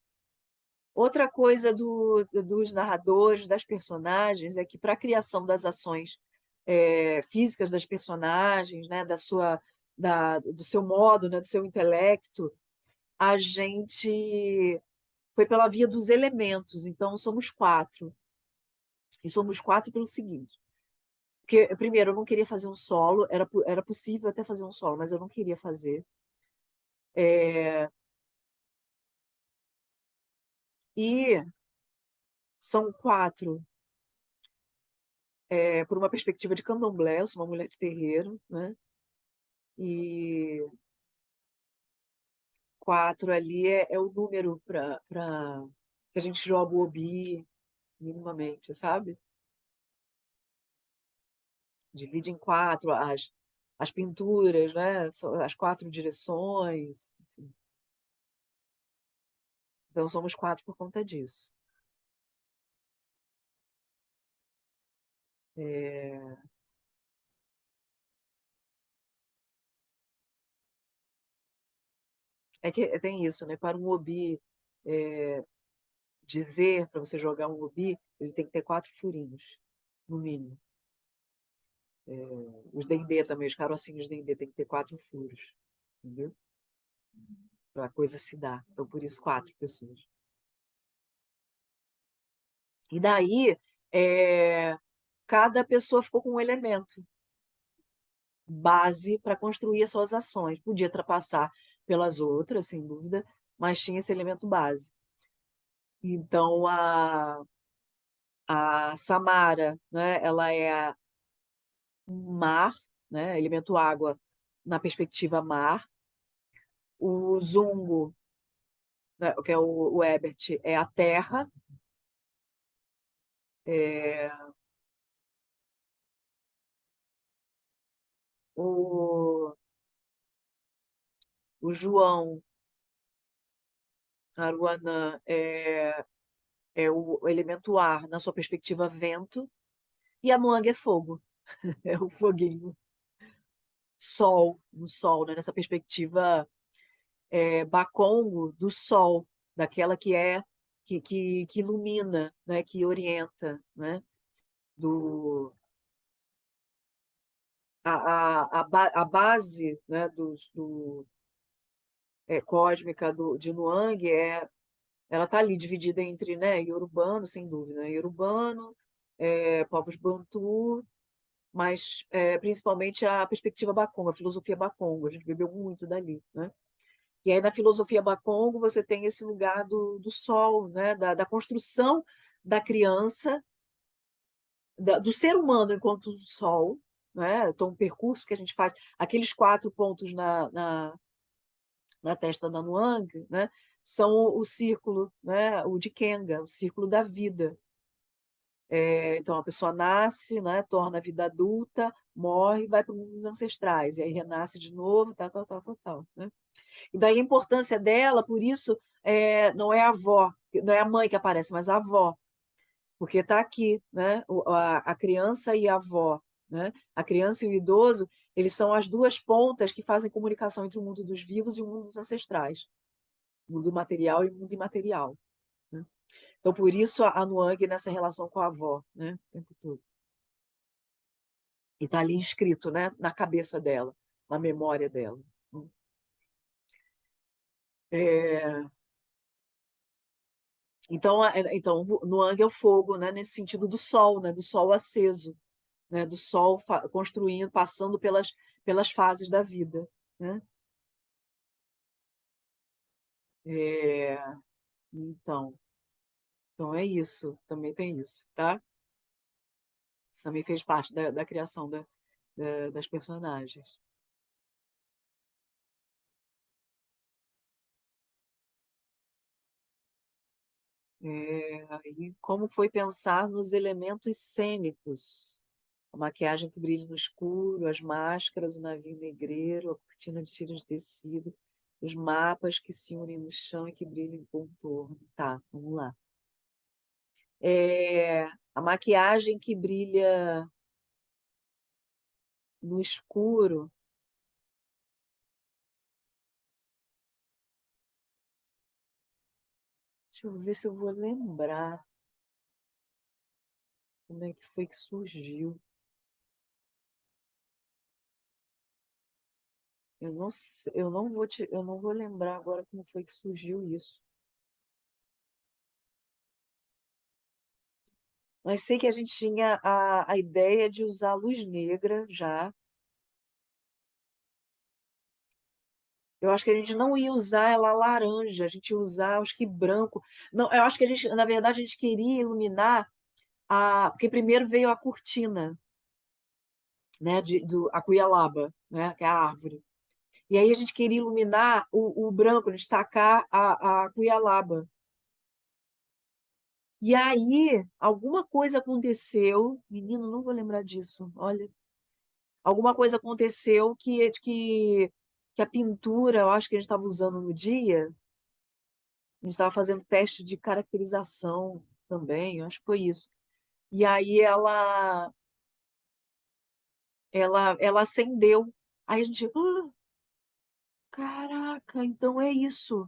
Outra coisa dos narradores, das personagens, é que para a criação das ações físicas das personagens, né, do seu modo, né, do seu intelecto, a gente foi pela via dos elementos. Então, somos quatro. E somos quatro pelo seguinte. Porque, primeiro, eu não queria fazer um solo, era possível até fazer um solo, mas eu não queria fazer. E são quatro por uma perspectiva de candomblé, eu sou uma mulher de terreiro, né? E quatro ali é o número para que a gente joga o obi minimamente, sabe? Divide em quatro as pinturas, né? As quatro direções. Enfim. Então somos quatro por conta disso. É, é que tem isso, né? Para um obi dizer, para você jogar um obi, ele tem que ter quatro furinhos, no mínimo. Os dendê também, os carocinhos dendê tem que ter quatro furos, entendeu? Para a coisa se dar. Então, por isso, quatro pessoas. E daí, cada pessoa ficou com um elemento base para construir as suas ações. Podia ultrapassar pelas outras, sem dúvida, mas tinha esse elemento base. Então, a Samara, né, ela é mar, né, elemento água na perspectiva mar. O Zungo, né, que é o Ebert, é a terra. É, o, o João Aruanã é o elemento ar, na sua perspectiva vento. E a Muang é fogo, é o foguinho. Sol, no sol, né? Nessa perspectiva Bakongo do sol, daquela que é que ilumina, né? Que orienta, né? Do, a base, né? Cósmica de Nuang ela está ali dividida entre, né? Iorubano, sem dúvida, né? Iorubano, povos Bantu, mas principalmente a perspectiva Bakongo, a filosofia Bakongo, a gente bebeu muito dali, né? E aí na filosofia Bakongo você tem esse lugar do sol, né? Da construção da criança, do ser humano enquanto sol, né? Então o percurso que a gente faz, aqueles 4 pontos na testa da Nuang, né? São o círculo, né? O de Kenga, o círculo da vida. Então a pessoa nasce, né? Torna a vida adulta, morre, vai para o mundo dos ancestrais, e aí renasce de novo, tal, tal, tal, tal, tal, né? E daí a importância dela, por isso, não é a avó, não é a mãe que aparece, mas a avó, porque está aqui, né? A criança e a avó, né? A criança e o idoso, eles são as duas pontas que fazem comunicação entre o mundo dos vivos e o mundo dos ancestrais, o mundo material e o mundo imaterial, né? Então, por isso a Nuang nessa relação com a avó, né? O tempo todo. E está ali inscrito, né? Na cabeça dela, na memória dela. É, então, Nuang é o fogo, né, nesse sentido do sol, né, do sol aceso, né, do sol construindo, passando pelas fases da vida, né? É, então, então é isso, também tem isso, tá? Isso também fez parte da criação das personagens. E como foi pensar nos elementos cênicos? A maquiagem que brilha no escuro, as máscaras, o navio negreiro, a cortina de tiras de tecido, os mapas que se unem no chão e que brilham em contorno. Tá, vamos lá. A maquiagem que brilha no escuro. Deixa eu ver se eu vou lembrar como é que foi que surgiu. Eu não vou lembrar agora como foi que surgiu isso. Mas sei que a gente tinha a ideia de usar luz negra já. Eu acho que a gente não ia usar ela laranja, a gente ia usar, acho que branco. Não, eu acho que na verdade, a gente queria iluminar porque primeiro veio a cortina, né, a cuialaba, né, que é a árvore. E aí a gente queria iluminar o branco, destacar a cuialaba. E aí alguma coisa aconteceu, menino, não vou lembrar disso. Olha, alguma coisa aconteceu que a pintura, eu acho que a gente estava usando no dia. A gente estava fazendo teste de caracterização também, eu acho que foi isso. E aí ela acendeu. Aí a gente, caraca, então é isso.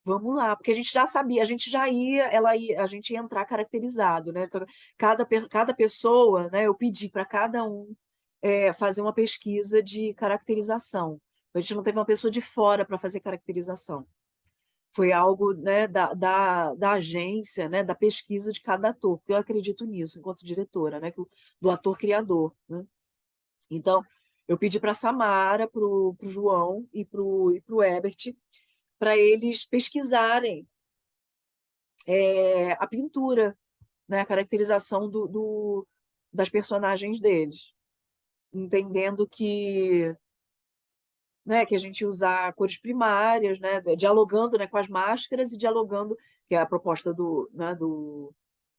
Vamos lá, porque a gente já sabia, a gente já ia, a gente ia entrar caracterizado, né? Então, cada pessoa, né? Eu pedi para cada um fazer uma pesquisa de caracterização. A gente não teve uma pessoa de fora para fazer caracterização. Foi algo, né, da agência, né, da pesquisa de cada ator, porque eu acredito nisso, enquanto diretora, né, do ator criador, né? Então, eu pedi para a Samara, para o João e para o Ebert, para eles pesquisarem a pintura, né, a caracterização das personagens deles, entendendo que a gente usar cores primárias, né, dialogando, né, com as máscaras e dialogando, que é a proposta do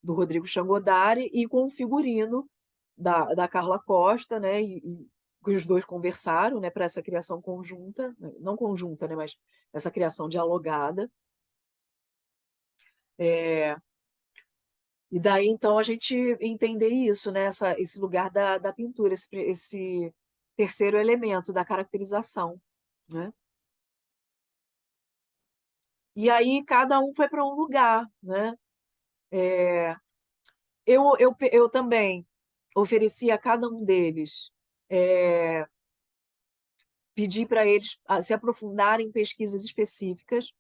Rodrigo Changodari, e com o figurino da Carla Costa, né, e que os dois conversaram, né, para essa criação conjunta, não conjunta, né, mas essa criação dialogada. E daí, então, a gente entender isso, né? Esse lugar da pintura, esse terceiro elemento da caracterização, né? E aí cada um foi para um lugar, né? Eu também ofereci a cada um deles, é, pedi para eles se aprofundarem em pesquisas específicas.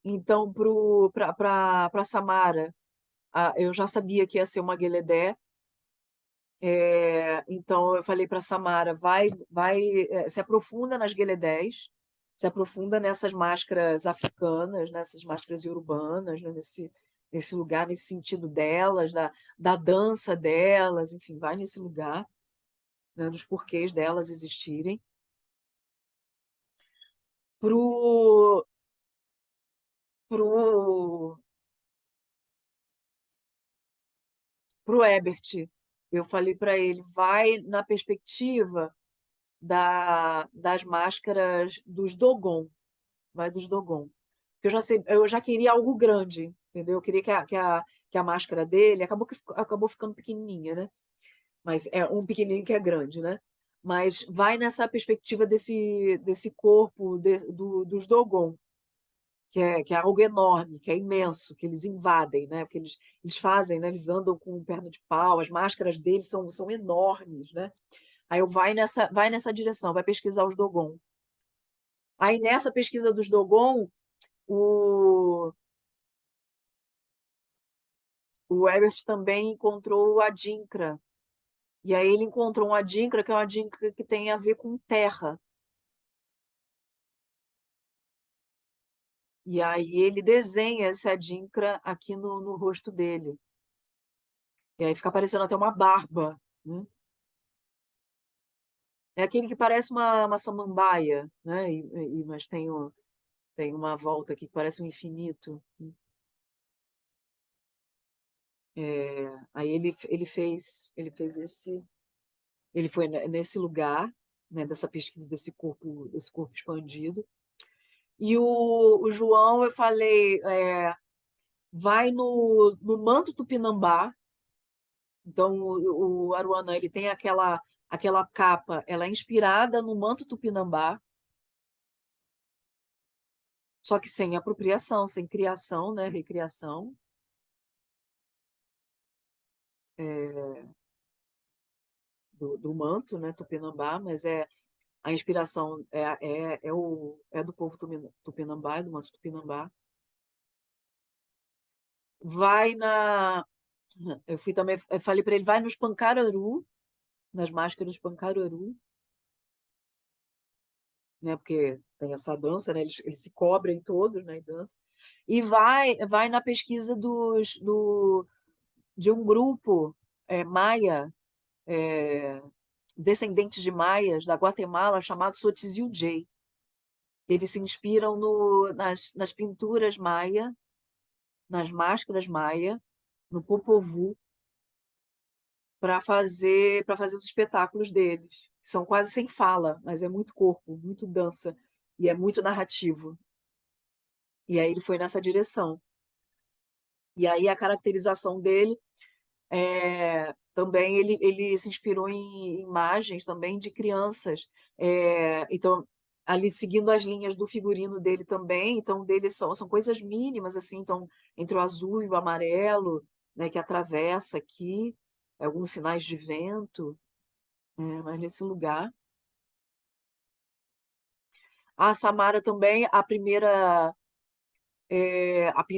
Então, para Samara, eu já sabia que ia ser uma Gueledé. Então, eu falei para Samara, se aprofunda nas Gueledés, se aprofunda nessas máscaras africanas, nessas máscaras urbanas, né? Nesse lugar, nesse sentido delas, da dança delas, enfim, vai nesse lugar, né? Dos porquês delas existirem. Pro, pro, pro Ebert, eu falei para ele, vai na perspectiva das máscaras dos Dogon, vai dos Dogon. Eu já queria algo grande, entendeu? Eu queria que a máscara dele acabou ficando pequenininha, né? Mas é um pequenininho que é grande, né? Mas vai nessa perspectiva desse corpo dos Dogon, que é algo enorme, que é imenso, que eles invadem, né? Porque eles fazem, né? Eles andam com perna de pau, as máscaras deles são enormes, né? Aí vai nessa direção, vai pesquisar os Dogon. Aí nessa pesquisa dos Dogon, o, o Ebert também encontrou o Adinkra. E aí ele encontrou um Adinkra, que é um Adinkra que tem a ver com terra. E aí ele desenha esse Adinkra aqui no rosto dele. E aí fica parecendo até uma barba, né? É aquele que parece uma samambaia, né? Mas tem uma volta aqui que parece um infinito. Aí ele fez ele foi nesse lugar, né, dessa pesquisa desse corpo expandido. E o João, eu falei, vai no manto Tupinambá. Então, o Aruanã, ele tem aquela capa, ela é inspirada no manto Tupinambá, só que sem apropriação, sem criação, né, recriação, do manto, né, Tupinambá, mas a inspiração é do povo Tupinambá, é do manto Tupinambá. Vai na. Eu fui também, eu falei para ele, vai nos Pancararu, nas máscaras Pancararu, né? Porque tem essa dança, né? Eles se cobrem todos, né? E dançam. E vai na pesquisa de um grupo maia, é, descendentes de maias da Guatemala, chamado Sotizil-J. Eles se inspiram nas pinturas maia, nas máscaras maia, no Popovu, para fazer os espetáculos deles. São quase sem fala, mas é muito corpo, muito dança e é muito narrativo. E aí ele foi nessa direção. E aí a caracterização dele também ele se inspirou em imagens também de crianças. Então ali seguindo as linhas do figurino dele também, então deles são coisas mínimas assim, então entre o azul e o amarelo, né, que atravessa aqui alguns sinais de vento. Mas nesse lugar. A Samara também, a primeira,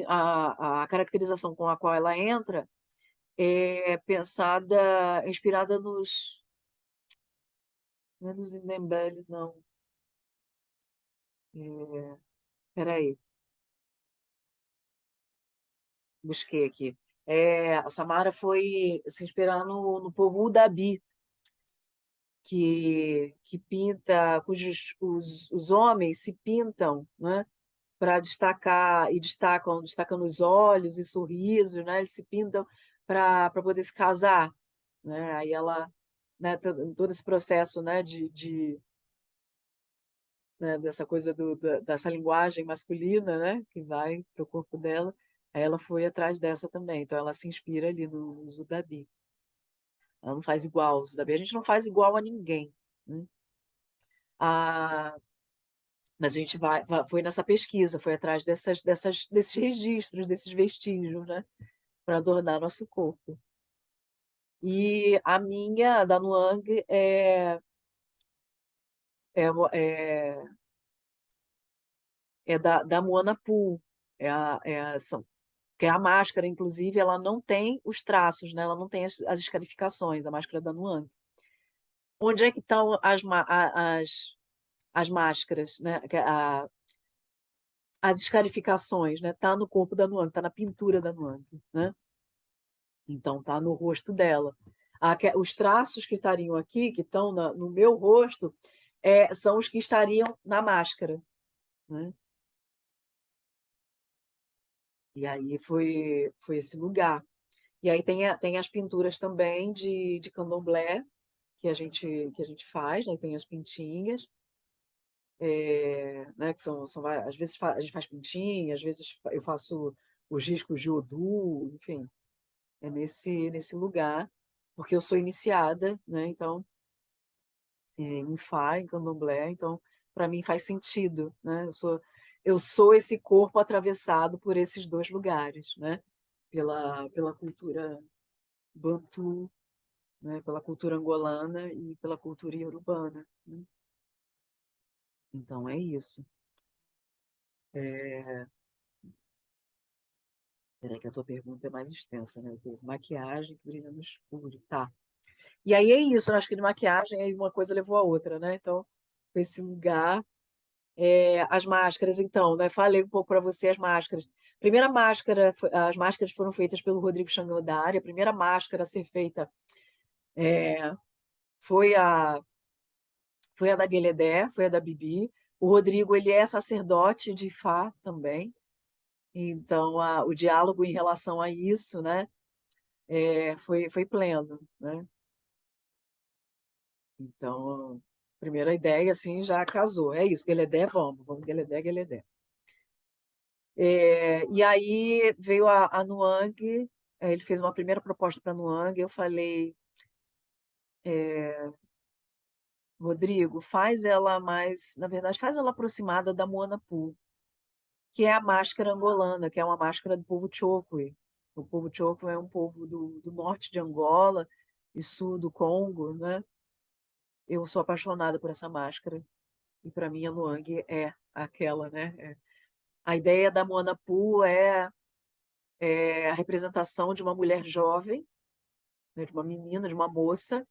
a caracterização com a qual ela entra é pensada, inspirada não é nos Ndebele, não. Peraí, busquei aqui. A Samara foi se inspirar no povo Udabi, que pinta, cujos os homens se pintam, né? Para destacar, e destacando os olhos e sorrisos, né? Eles se pintam para poder se casar, né? Aí ela, né, todo esse processo, né, né, dessa coisa dessa linguagem masculina, né, que vai para o corpo dela. Aí ela foi atrás dessa também, então ela se inspira ali no Zudabi. Ela não faz igual ao Zudabi. A gente não faz igual a ninguém, né? A, mas a gente foi nessa pesquisa, foi atrás desses registros, desses vestígios, né? Para adornar nosso corpo. E a minha, da Nuang, é, é da Moana Poo. Que é a máscara, inclusive, ela não tem os traços, né? Ela não tem as escarificações, a máscara da Nuang. Onde é que estão as máscaras, né? As escarificações, né? Tá no corpo da Nuang, tá na pintura da Nuang, né? Então tá no rosto dela. Os traços que estariam aqui, que estão no meu rosto, são os que estariam na máscara, né? E aí foi esse lugar. E aí tem as pinturas também de candomblé que a gente faz, né? Tem as pintinhas, né? Que são às vezes a gente faz pintinha, às vezes eu faço os riscos de Odu, enfim, é nesse lugar, porque eu sou iniciada, né? Então, em Fá, em candomblé, então para mim faz sentido, né? Eu sou esse corpo atravessado por esses dois lugares, né? Pela cultura bantu, né? Pela cultura angolana e pela cultura iorubana, né? Então é isso. É... Peraí que a tua pergunta é mais extensa, né? Maquiagem que brilha no escuro, tá. E aí é isso, eu acho que de maquiagem aí uma coisa levou a outra, né? Então, esse lugar, as máscaras, então, né? Falei um pouco para você as máscaras. Primeira máscara, as máscaras foram feitas pelo Rodrigo Changodari. A primeira máscara a ser feita foi a foi a da Gueledé, foi a da Bibi. O Rodrigo, ele é sacerdote de Ifá também. Então, o diálogo em relação a isso, né, foi pleno, né? Então, primeira ideia, assim, já casou. É isso, Gueledé, vamos, Gueledé, Gueledé. E aí veio a Nuang, ele fez uma primeira proposta para a Nuang, eu falei, Rodrigo, faz ela mais, na verdade, faz ela aproximada da Moana Poo, que é a máscara angolana, que é uma máscara do povo Chokwe. O povo Chokwe é um povo do norte de Angola e sul do Congo, né? Eu sou apaixonada por essa máscara e para mim a Luang é aquela, né? A ideia da Moana Poo é a representação de uma mulher jovem, né? De uma menina, de uma moça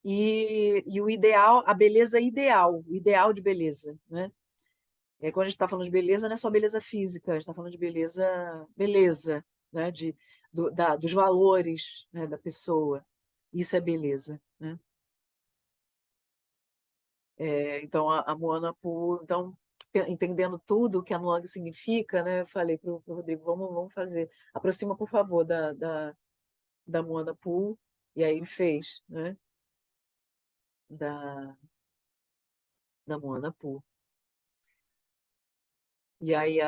e o ideal, a beleza ideal, o ideal de beleza, né? Quando a gente está falando de beleza, não é só beleza física, a gente está falando de beleza, né? Dos valores, né? Da pessoa. Isso é beleza, né? Então, a Moana Poo, então, entendendo tudo o que a Nuang significa, né? Eu falei para o Rodrigo, vamos fazer. Aproxima, por favor, da Moana Poo. E aí ele fez, né? Da, da Moana Poo. E aí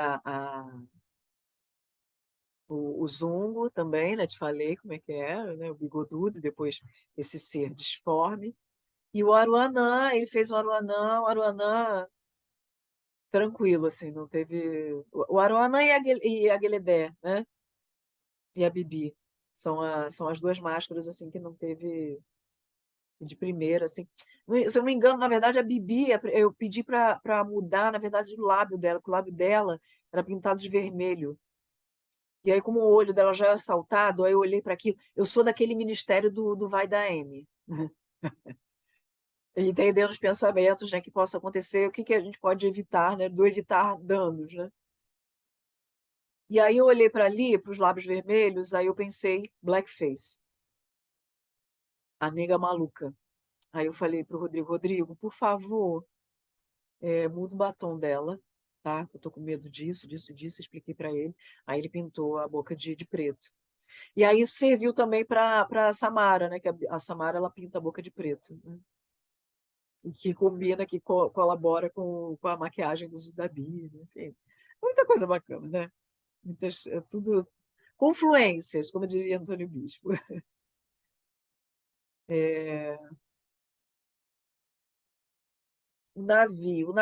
o Zungo também, né? Te falei como é que era, né? O bigodudo, depois esse ser disforme. E o Aruanã, ele fez o Aruanã tranquilo, assim, não teve. O Aruanã e a Gueledé, né? E a Bibi. São as duas máscaras, assim, que não teve de primeira, assim. Se eu não me engano, na verdade, a Bibi, eu pedi para mudar, na verdade, o lábio dela, porque o lábio dela era pintado de vermelho. E aí, como o olho dela já era saltado, aí eu olhei para aquilo. Eu sou daquele ministério do Vai da M. Entendendo os pensamentos, né, que possa acontecer, o que a gente pode evitar, né, do evitar danos, né? E aí eu olhei para ali, para os lábios vermelhos, aí eu pensei, blackface, a nega maluca. Aí eu falei para o Rodrigo, Rodrigo, por favor, muda o batom dela, tá? Eu tô com medo disso, disso, disso, expliquei para ele. Aí ele pintou a boca de preto. E aí isso serviu também para Samara, né? Que a Samara ela pinta a boca de preto, né? E que combina, que colabora com a maquiagem dos Dabi, né? Enfim, muita coisa bacana, né? muitas, tudo confluências, como diria Antônio Bispo. É, o navio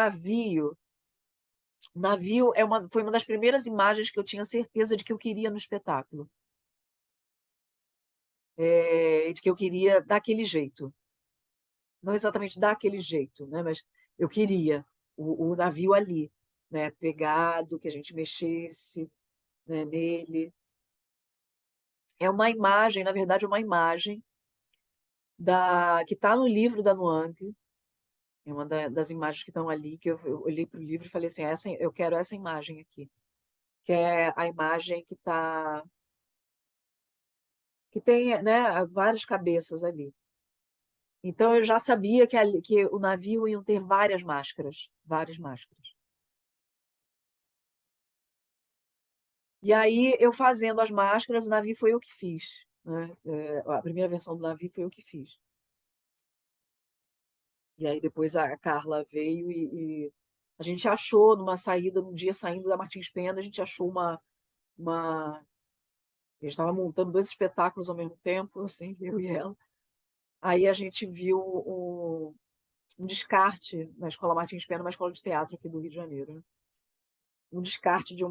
foi uma das primeiras imagens que eu tinha certeza de que eu queria no espetáculo, de que eu queria daquele jeito, não exatamente daquele jeito, né? Mas eu queria o navio ali, né? Pegado, que a gente mexesse, né, nele. É uma imagem, na verdade, uma imagem que está no livro da Noang. É uma das imagens que estão ali, que eu olhei para o livro e falei assim, eu quero essa imagem aqui, que é a imagem que tem, né, várias cabeças ali. Então eu já sabia que o navio ia ter várias máscaras, várias máscaras. E aí eu fazendo as máscaras, o navio foi eu que fiz, né? A primeira versão do navio foi eu que fiz. E aí depois a Carla veio e a gente achou numa saída, num dia saindo da Martins Pena, a gente achou uma... A gente estava montando dois espetáculos ao mesmo tempo, assim, eu e ela. Aí a gente viu um descarte na Escola Martins Pena, uma escola de teatro aqui do Rio de Janeiro, né? Um descarte de um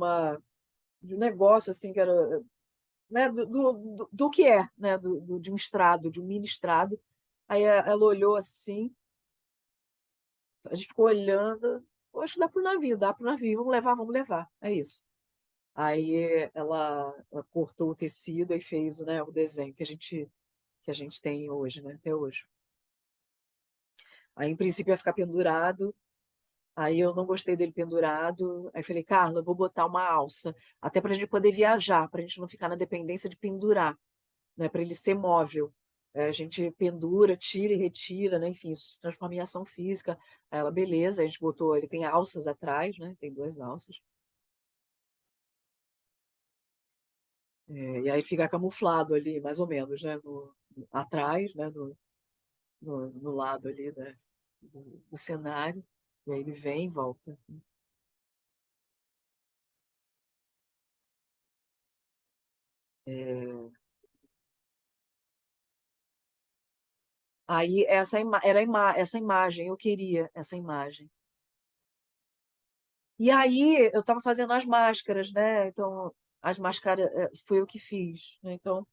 negócio assim que era, né, do que é, né, de um estrado, de um mini estrado. Aí ela olhou assim, a gente ficou olhando, "Pô, acho que dá pro navio, vamos levar, é isso." Aí ela cortou o tecido e fez, né, o desenho que a gente tem hoje, né, até hoje. Aí, em princípio, ia ficar pendurado. Aí eu não gostei dele pendurado. Aí falei, Carla, eu vou botar uma alça, até para a gente poder viajar, para a gente não ficar na dependência de pendurar, né? Para ele ser móvel. A gente pendura, tira e retira, né? Enfim, isso se transforma em ação física. Aí ela, beleza, a gente botou, ele tem alças atrás, né? Tem duas alças. E aí fica camuflado ali, mais ou menos, né? Atrás, né? No lado ali, né? Do cenário. E aí ele vem e volta. É, Aí essa imagem, eu queria essa imagem. E aí eu estava fazendo as máscaras, né? Então, as máscaras foi eu que fiz, né? Então,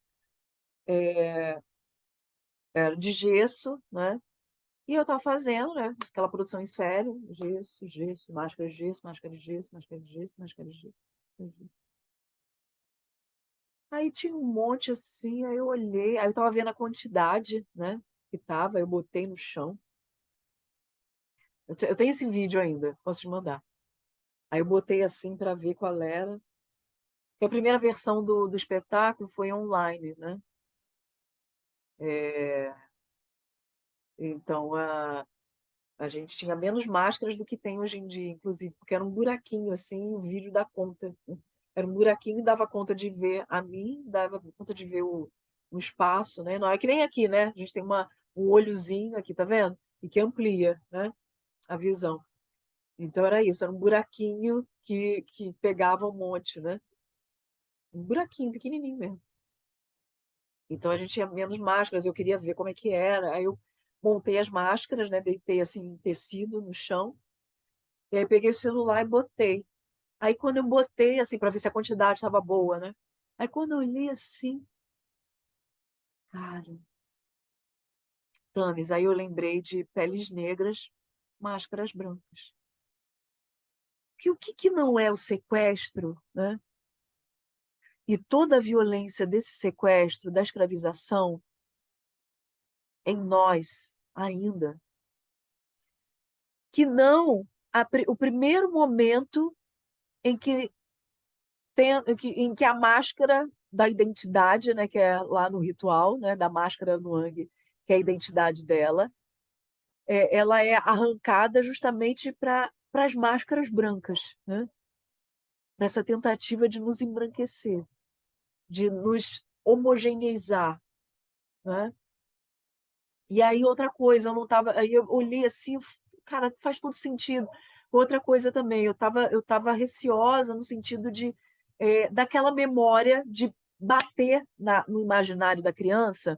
era de gesso, né? E eu estava fazendo, né? Aquela produção em série, gesso, gesso, máscara de gesso, máscara de gesso, máscara de gesso, máscara de gesso. Máscara de gesso. Aí tinha um monte assim, aí eu olhei, aí eu estava vendo a quantidade, né? Que tava, eu botei no chão. Eu tenho esse vídeo ainda, posso te mandar. Aí eu botei assim para ver qual era. Porque a primeira versão do espetáculo foi online, né? É, então a gente tinha menos máscaras do que tem hoje em dia, inclusive, porque era um buraquinho assim, o vídeo dá conta. Era um buraquinho e dava conta de ver a mim, dava conta de ver o espaço, né? Não é que nem aqui, né? A gente tem um olhozinho aqui, tá vendo? E que amplia, né? A visão. Então era isso, era um buraquinho que pegava um monte, né? Um buraquinho pequenininho mesmo. Então a gente tinha menos máscaras, eu queria ver como é que era. Aí eu montei as máscaras, né? Deitei assim tecido no chão, e aí peguei o celular e botei. Aí quando eu botei assim para ver se a quantidade estava boa, né? Aí quando eu olhei assim, cara, Tamis, aí eu lembrei de peles negras, máscaras brancas. Que o que não é o sequestro, né? E toda a violência desse sequestro, da escravização em nós ainda, que não o primeiro momento em que em que a máscara da identidade, né, que é lá no ritual, né, da máscara Nuang, que é a identidade dela, ela é arrancada justamente para as máscaras brancas, né? Para essa tentativa de nos embranquecer, de nos homogeneizar, né? E aí outra coisa, eu não tava, aí eu olhei assim, cara, faz todo sentido. Outra coisa também, eu tava receosa no sentido de daquela memória de bater no imaginário da criança,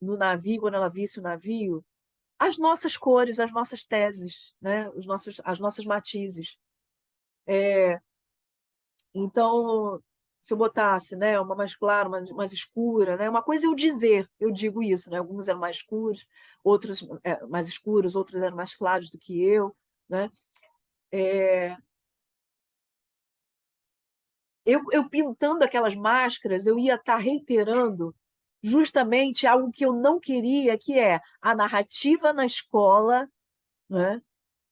no navio, quando ela visse o navio, as nossas cores, as nossas teses, né? As nossas matizes. Então, se eu botasse, né, uma mais clara, uma mais escura, né? Uma coisa é eu dizer, eu digo isso, né? Alguns eram mais escuros, outros mais escuros, outros eram mais claros do que eu, né? Eu pintando aquelas máscaras, eu ia estar reiterando justamente algo que eu não queria, que é a narrativa na escola, né?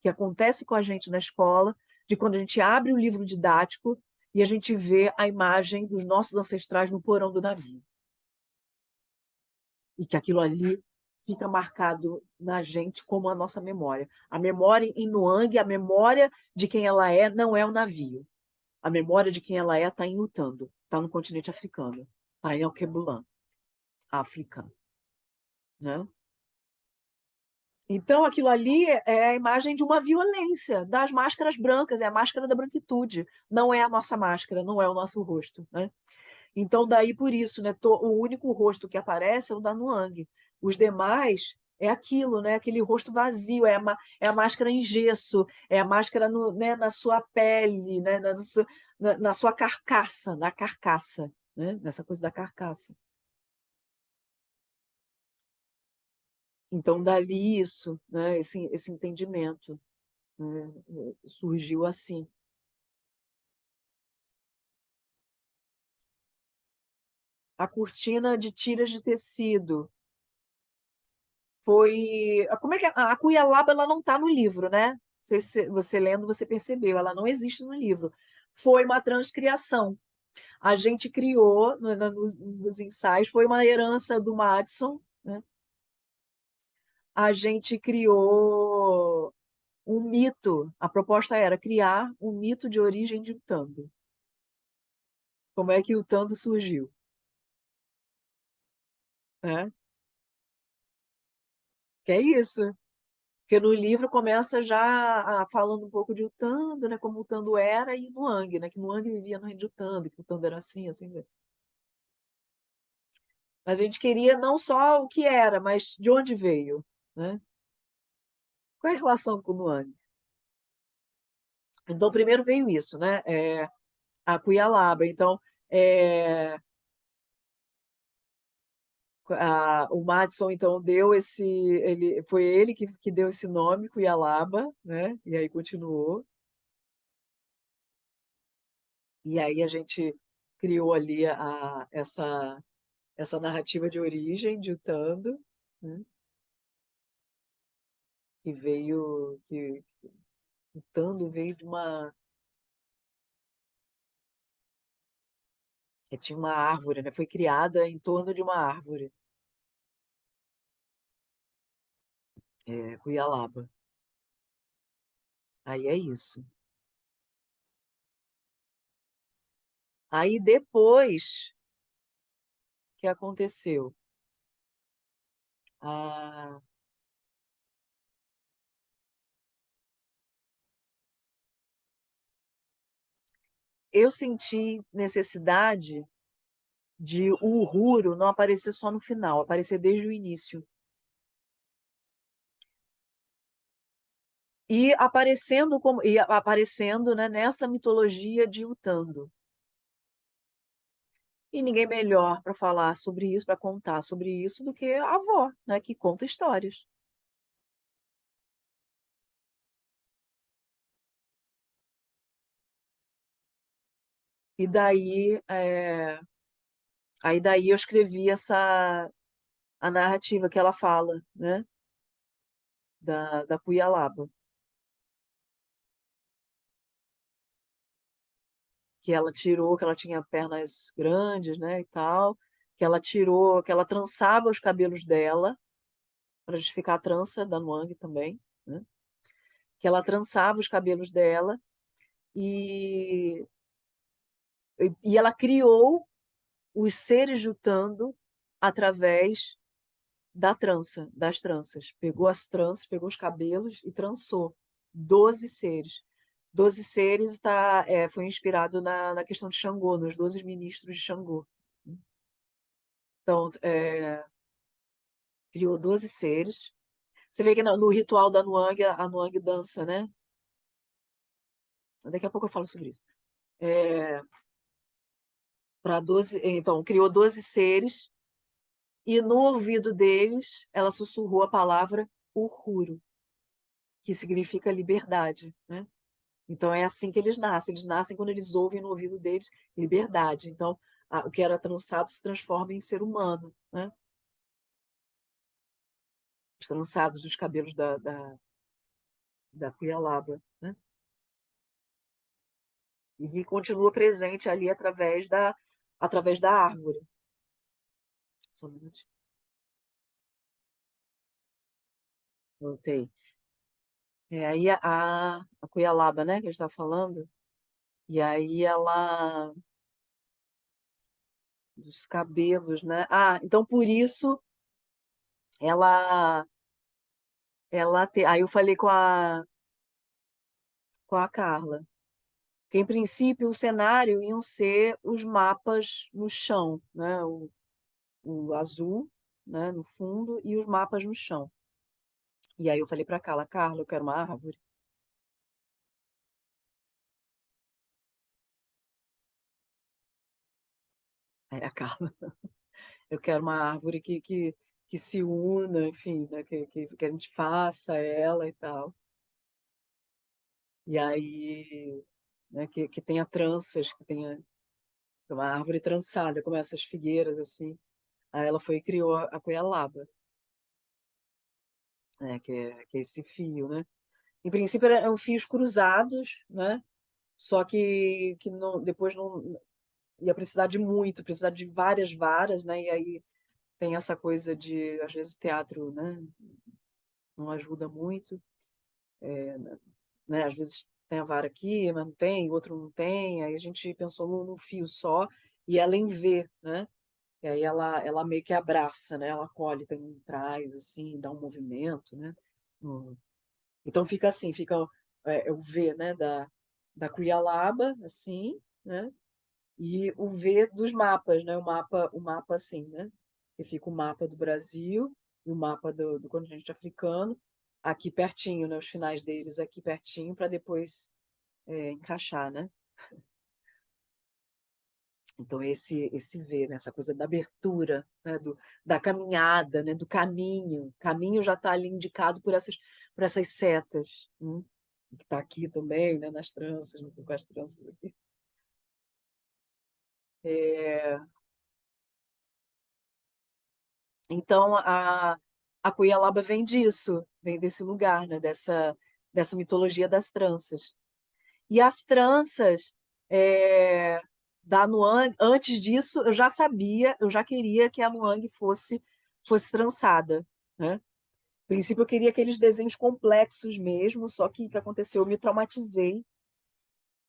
Que acontece com a gente na escola, de quando a gente abre o livro didático e a gente vê a imagem dos nossos ancestrais no porão do navio. E que aquilo ali fica marcado na gente como a nossa memória. A memória em Nuang, a memória de quem ela não é o navio. A memória de quem ela está em Utando, está no continente africano, está em Alkebulan, África. Né? Então, aquilo ali é a imagem de uma violência, das máscaras brancas, é a máscara da branquitude, não é a nossa máscara, não é o nosso rosto. Né? Então, daí por isso, né, o único rosto que aparece é o da Nuang. Os demais é aquilo, né, aquele rosto vazio, é a máscara em gesso, é a máscara né, na sua pele, né, na sua carcaça, na carcaça, né, nessa coisa da carcaça. Então, dali isso, né, esse entendimento, né, surgiu assim. A cortina de tiras de tecido foi. Como é que a Cuialaba ela não está no livro, né? Não sei se você lendo, você percebeu, ela não existe no livro. Foi uma transcriação. A gente criou nos ensaios, foi uma herança do Madison, né? A gente criou um mito. A proposta era criar um mito de origem de Utando. Como é que o Utando surgiu? Né? Que é isso. Porque no livro começa já falando um pouco de Utando, né? Como Utando era, e Nuang, né? Que Nuang vivia no reino de Utando, que Utando era assim, assim. Mas a gente queria não só o que era, mas de onde veio, né? Qual é a relação com o Nuang? Então, primeiro veio isso, né? A Cuialaba. Então, é, o Madison então deu foi ele que deu esse nome, Cuialaba, né? E aí continuou. E aí a gente criou ali essa narrativa de origem de Utando, né? Que Utando veio de tinha uma árvore, né? Foi criada em torno de uma árvore, Cuialaba. Aí é isso. Aí depois que aconteceu, ah, eu senti necessidade de o Uhuru não aparecer só no final, aparecer desde o início. E aparecendo, né, nessa mitologia de Utando. E ninguém melhor para falar sobre isso, para contar sobre isso, do que a avó, né, que conta histórias. E daí eu escrevi a narrativa que ela fala, né, da Cuialaba, que ela tirou, que ela tinha pernas grandes, né, e tal, que ela tirou, que ela trançava os cabelos dela, para justificar a trança da Nuang também, né, que ela trançava os cabelos dela e, e ela criou os seres jutando através das tranças. Pegou as tranças, pegou os cabelos e trançou 12 seres. 12 seres foi inspirado na questão de Xangô, nos 12 ministros de Xangô. Então, criou 12 seres. Você vê que no ritual da Nuang, a Nuang dança, né? Daqui a pouco eu falo sobre isso. Para 12, então, criou 12 seres, e no ouvido deles, ela sussurrou a palavra Uhuru, que significa liberdade, né? Então, é assim que eles nascem quando eles ouvem no ouvido deles liberdade. Então, o que era trançado se transforma em ser humano, né? Os trançados dos cabelos da Cuialaba, né? E continua presente ali através da árvore. Só um minutinho. Voltei. Aí a Cuialaba, né, que a gente está falando, e aí ela, dos cabelos, né? Então por isso ela, aí eu falei com a Carla, que em princípio o cenário iam ser os mapas no chão, né? O azul, né, no fundo, e os mapas no chão. E aí eu falei para Carla, eu quero uma árvore. Aí a Carla, eu quero uma árvore que se una, enfim, né, que a gente faça ela e tal. E aí, né, que tenha tranças, que tenha uma árvore trançada, como essas figueiras, assim. Aí ela foi e criou a Cuialaba, né, que é esse fio, né? Em princípio eram fios cruzados, né? Só que não, depois não ia precisar de muito, precisar de várias varas, né? E aí tem essa coisa de, às vezes, o teatro, né, não ajuda muito, né? Às vezes tem a vara aqui, mas não tem, o outro não tem. Aí a gente pensou num fio só e ela em V, né? E aí ela meio que abraça, né? Ela colhe, tem traz, assim, dá um movimento, né? No- Então fica assim, fica o V, né? Da Cuialaba, assim, né? E o V dos mapas, né? O mapa assim, né? Que fica o mapa do Brasil e o mapa do continente africano aqui pertinho, né? Os finais deles aqui pertinho para depois encaixar, né? Então esse V, né? Essa coisa da abertura, né? Da caminhada, né? Do caminho. O caminho já está ali indicado por essas setas, que está aqui também, né? Nas tranças, não estou com as tranças aqui. É, Então, a Cuialaba vem disso, vem desse lugar, né? Dessa mitologia das tranças. E as tranças da Nuang, antes disso, eu já sabia, eu já queria que a Nuang fosse trançada, né? No princípio, eu queria aqueles desenhos complexos mesmo, só que o que aconteceu? Eu me traumatizei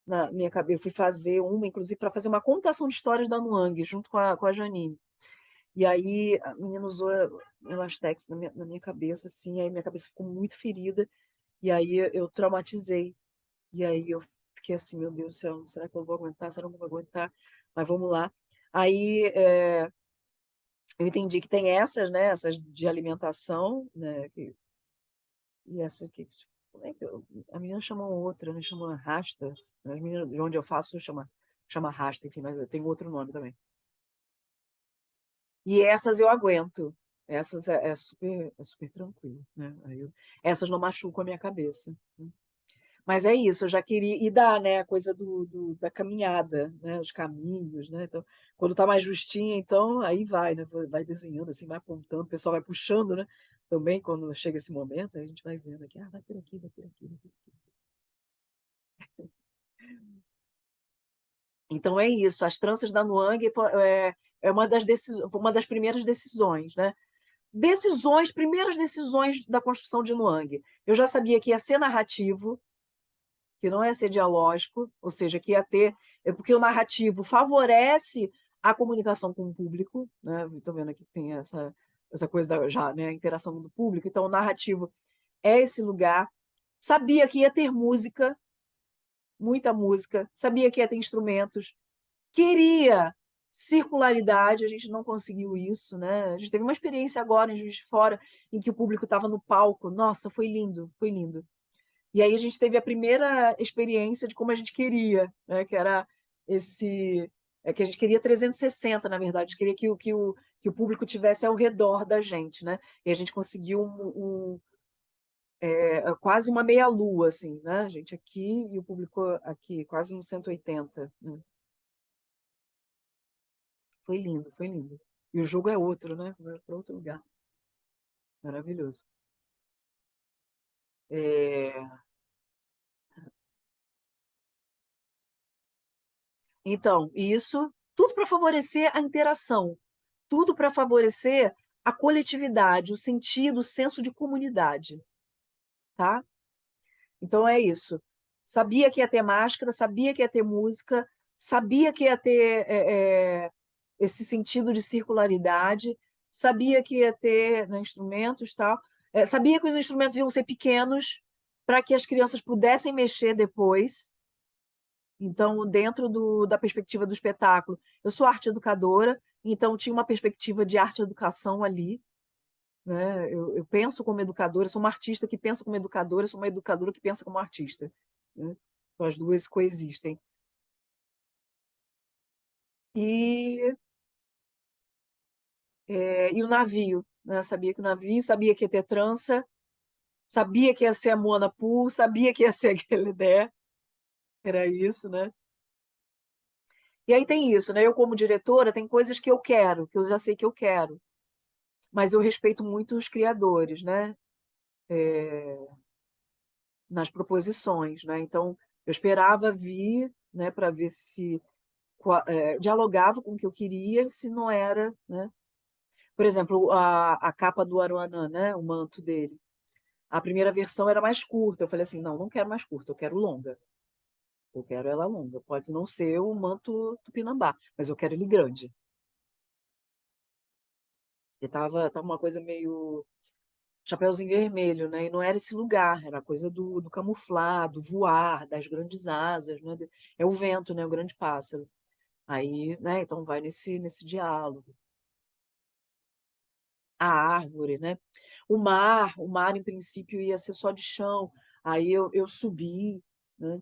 na minha cabeça. Eu fui fazer uma, inclusive, para fazer uma contação de histórias da Nuang, junto com a Janine. E aí a menina usou elastex na minha cabeça, assim, aí minha cabeça ficou muito ferida, e aí eu traumatizei. E aí eu fiquei assim, meu Deus do céu, será que eu vou aguentar? Será que eu não vou aguentar? Mas vamos lá. Aí eu entendi que tem essas, né, essas de alimentação, né, e essa que como é que a menina chama outra, né, chama rasta. As meninas de onde eu faço chama rasta, enfim, mas tem outro nome também. E essas eu aguento. Essas é super tranquilo, né? Essas não machucam a minha cabeça, né? Mas é isso, eu já queria. E dá, né? A coisa da caminhada, né? Os caminhos, né? Então, quando tá mais justinha, então aí vai, né? Vai desenhando, assim, vai apontando, o pessoal vai puxando, né? Também, quando chega esse momento, aí a gente vai vendo aqui, vai por aqui, vai por aqui, vai por aqui. Então é isso, as tranças da Nuang é uma das primeiras decisões, né? Primeiras decisões da construção de Nuang. Eu já sabia que ia ser narrativo, que não ia ser dialógico, ou seja, que ia ter. Porque o narrativo favorece a comunicação com o público, né? Estou vendo aqui que tem essa coisa já, né? A interação do público. Então, o narrativo é esse lugar. Sabia que ia ter música, muita música, sabia que ia ter instrumentos, queria circularidade, a gente não conseguiu isso, né? A gente teve uma experiência agora em Juiz de Fora, em que o público estava no palco. Nossa, foi lindo, foi lindo. E aí a gente teve a primeira experiência de como a gente queria, né? Que era esse, que a gente queria 360, na verdade, a gente queria que o público tivesse ao redor da gente, né? E a gente conseguiu quase uma meia-lua, assim, né? A gente aqui e o público aqui, quase uns 180, né? Foi lindo, foi lindo. E o jogo é outro, né? Vai para outro lugar. Maravilhoso. É, Então, isso tudo para favorecer a interação, tudo para favorecer a coletividade, o sentido, o senso de comunidade, tá? Então é isso. Sabia que ia ter máscara, sabia que ia ter música, sabia que ia ter esse sentido de circularidade, sabia que ia ter, né, instrumentos e tal, sabia que os instrumentos iam ser pequenos para que as crianças pudessem mexer depois. Então, dentro da perspectiva do espetáculo, eu sou arte educadora, então tinha uma perspectiva de arte educação ali, né? Eu penso como educadora, sou uma artista que pensa como educadora, sou uma educadora que pensa como artista, né? Então, as duas coexistem. E, e o navio, né? Sabia que o navio, sabia que ia ter trança, sabia que ia ser a Moana Pool, sabia que ia ser aquele ideia, era isso, né? E aí tem isso, né? Eu, como diretora, tem coisas que eu quero, que eu já sei que eu quero, mas eu respeito muito os criadores, né? Nas proposições, né? Então, eu esperava vir, né, para ver se dialogava com o que eu queria, se não era, né? Por exemplo, a capa do Aruanã, né? O manto dele. A primeira versão era mais curta. Eu falei assim, não, não quero mais curta, eu quero longa. Eu quero ela longa. Pode não ser o manto tupinambá, mas eu quero ele grande. E tava uma coisa meio Chapeuzinho Vermelho, né? E não era esse lugar, era a coisa do camuflado, voar, das grandes asas, né? É o vento, né? O grande pássaro. Aí, né? Então vai nesse diálogo. A árvore, né? O mar em princípio ia ser só de chão. Aí eu subi, né?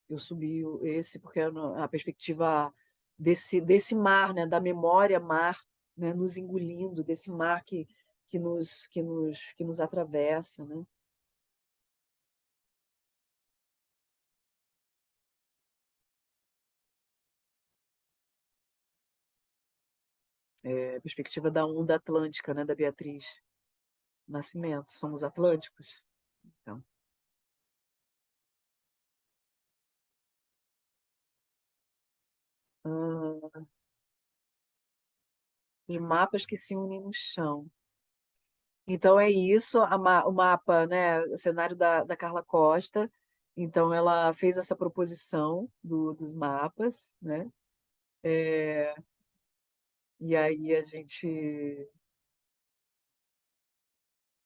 Eu subi esse porque a perspectiva desse mar, né? Da memória mar, né? Nos engolindo, desse mar que nos atravessa, né? Perspectiva da onda atlântica, né, da Beatriz Nascimento. Somos atlânticos. Então, ah, os mapas que se unem no chão. Então é isso, o mapa, né, o cenário da Carla Costa. Então ela fez essa proposição dos mapas, né? E aí a gente,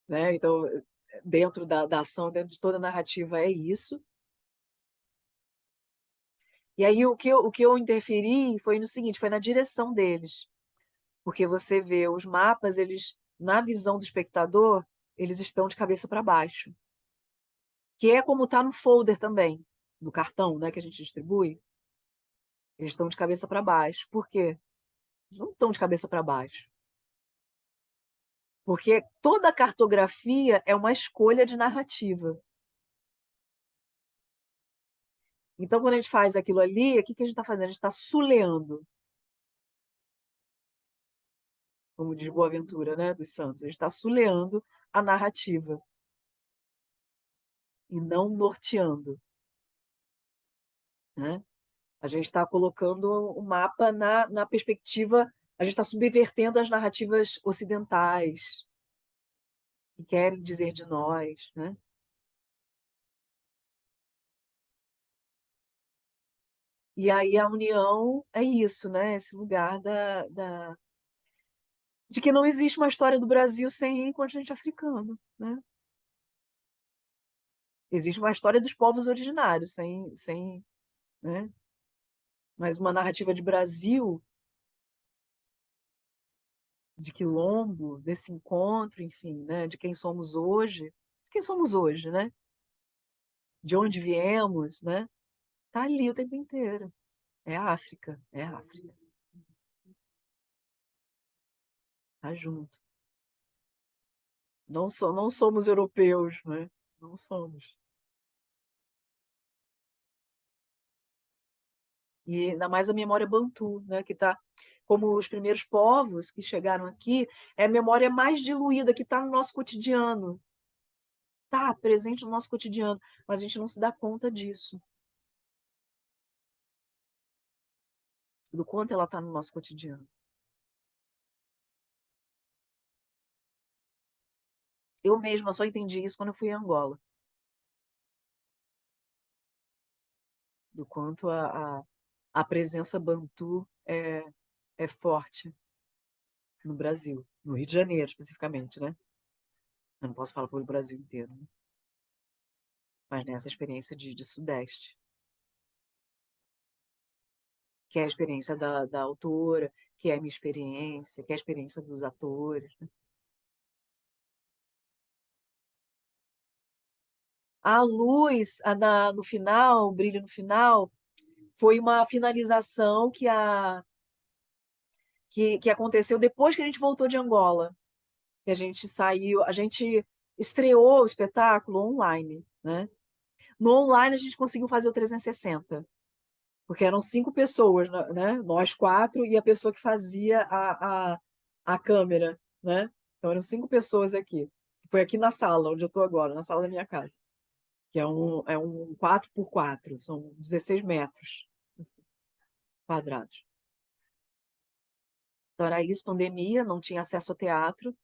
né? Então dentro da ação, dentro de toda a narrativa é isso. E aí o que eu interferi foi no seguinte, foi na direção deles. Porque você vê os mapas, eles, na visão do espectador, eles estão de cabeça para baixo. Que é como está no folder também, no cartão, né, que a gente distribui. Eles estão de cabeça para baixo. Por quê? Eles não estão de cabeça para baixo. Porque toda cartografia é uma escolha de narrativa. Então, quando a gente faz aquilo ali, o que a gente está fazendo? A gente está suleando, como diz Boaventura, né, dos Santos. A gente está suleando a narrativa e não norteando, né? A gente está colocando o mapa na perspectiva, a gente está subvertendo as narrativas ocidentais que querem dizer de nós, né? E aí a união é isso, né? Esse lugar de que não existe uma história do Brasil sem continente africano, né? Existe uma história dos povos originários, sem né? Mas uma narrativa de Brasil, de quilombo, desse encontro, enfim, né? De quem somos hoje, né? De onde viemos, né? Tá ali o tempo inteiro. É a África, é a África. Tá junto. Não somos europeus, né? Não somos. E ainda mais a memória bantu, né? Que tá como os primeiros povos que chegaram aqui, é a memória mais diluída que está no nosso cotidiano, tá presente no nosso cotidiano, mas a gente não se dá conta disso, do quanto ela está no nosso cotidiano. Eu mesma só entendi isso quando eu fui em Angola, do quanto a presença bantu é forte no Brasil, no Rio de Janeiro especificamente, né? Eu não posso falar pelo Brasil inteiro, né? Mas nessa experiência de Sudeste, que é a experiência da autora, que é a minha experiência, que é a experiência dos atores. A luz no final, o brilho no final, foi uma finalização que aconteceu depois que a gente voltou de Angola. Que a gente saiu, a gente estreou o espetáculo online, né? No online a gente conseguiu fazer o 360, porque eram 5 pessoas, né? Nós quatro e a pessoa que fazia a câmera, né? Então eram 5 pessoas aqui. Foi aqui na sala onde eu estou agora, na sala da minha casa, que é um 4x4, são 16 metros quadrados. Então era isso, pandemia, não tinha acesso ao teatro.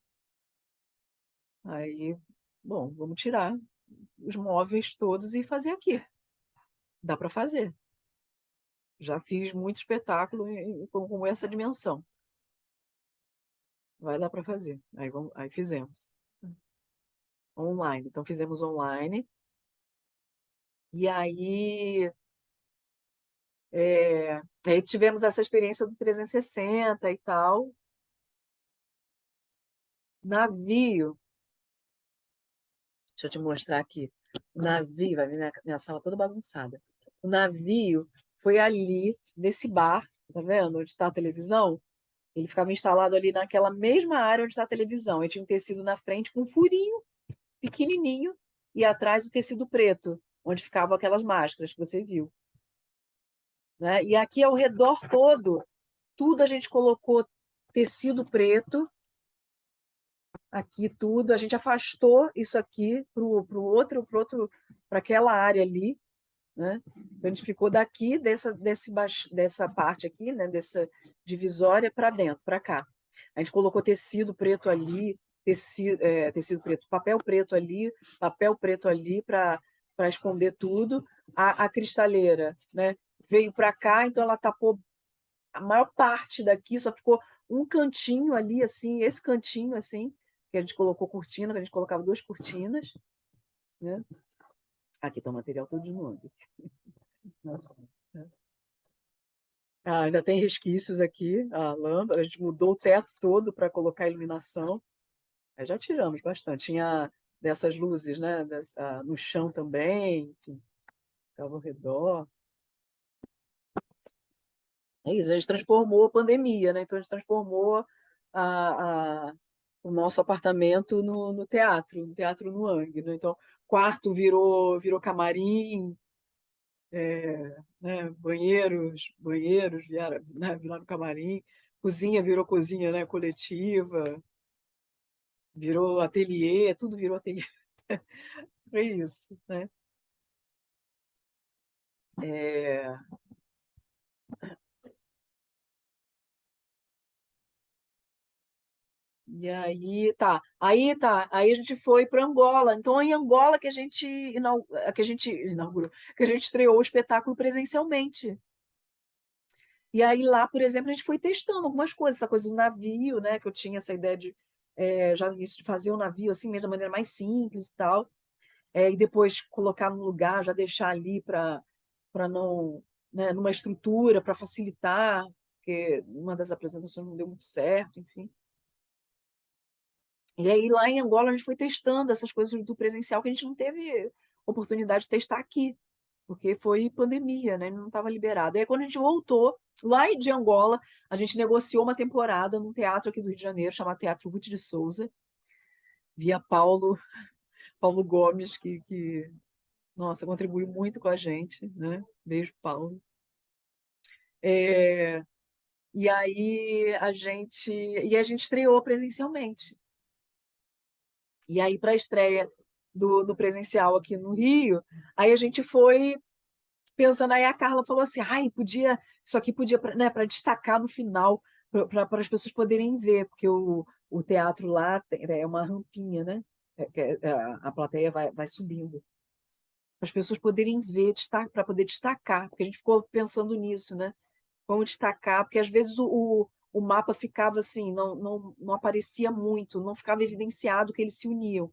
Aí, bom, vamos tirar os móveis todos e fazer aqui. Dá para fazer. Já fiz muito espetáculo com essa dimensão. Vai dar para fazer. Aí fizemos. Online. Então fizemos online. E aí tivemos essa experiência do 360 e tal. Navio. Deixa eu te mostrar aqui. O navio, vai ver minha sala toda bagunçada. O navio foi ali, nesse bar, tá vendo? Onde está a televisão. Ele ficava instalado ali naquela mesma área onde está a televisão. E tinha um tecido na frente com um furinho pequenininho e atrás o tecido preto, onde ficavam aquelas máscaras que você viu. Né? E aqui ao redor todo, tudo a gente colocou tecido preto, aqui tudo, a gente afastou isso aqui para aquela área ali, né? Então, a gente ficou daqui dessa parte aqui, né? Dessa divisória para dentro, para cá. A gente colocou tecido preto ali, tecido preto, papel preto ali para esconder tudo. A cristaleira, né? Veio para cá, então ela tapou a maior parte daqui, só ficou um cantinho ali, assim, esse cantinho, assim, que a gente colocou cortina, que a gente colocava 2 cortinas, né? Aqui está o material todo de novo. Nossa. Ainda tem resquícios aqui, a lâmpada, a gente mudou o teto todo para colocar iluminação. Aí já tiramos bastante. Tinha dessas luzes, né? No chão também, enfim, ficava ao redor. É isso, a gente transformou a pandemia, né? Então a gente transformou o nosso apartamento no teatro, no Teatro Nuang, né? Então, quarto virou camarim, né? Banheiros viraram camarim, cozinha virou cozinha, né? Coletiva, virou ateliê, tudo virou ateliê. É isso, né? É, e aí a gente foi para Angola. Então, é em Angola que a gente inaugurou, que a gente estreou o espetáculo presencialmente. E aí lá, por exemplo, a gente foi testando algumas coisas, essa coisa do navio, né? Que eu tinha essa ideia já no início de fazer o navio assim, mesmo da maneira mais simples e tal. E depois colocar no lugar, já deixar ali para não. né, numa estrutura para facilitar, porque uma das apresentações não deu muito certo, enfim. E aí, lá em Angola, a gente foi testando essas coisas do presencial que a gente não teve oportunidade de testar aqui, porque foi pandemia, né? Não estava liberado. E aí, quando a gente voltou, lá de Angola, a gente negociou uma temporada num teatro aqui do Rio de Janeiro, chamado Teatro Ruth de Souza, via Paulo Gomes, nossa, contribuiu muito com a gente, né? Beijo, Paulo. É, e aí a gente estreou presencialmente. E aí, para a estreia do presencial aqui no Rio, aí a gente foi pensando, aí a Carla falou assim, ai, isso aqui podia, né, para destacar no final, para as pessoas poderem ver, porque o teatro lá é uma rampinha, né? A plateia vai subindo. Para as pessoas poderem ver, para poder destacar, porque a gente ficou pensando nisso, né? Como destacar, porque às vezes o mapa ficava assim, não aparecia muito, não ficava evidenciado que eles se uniam.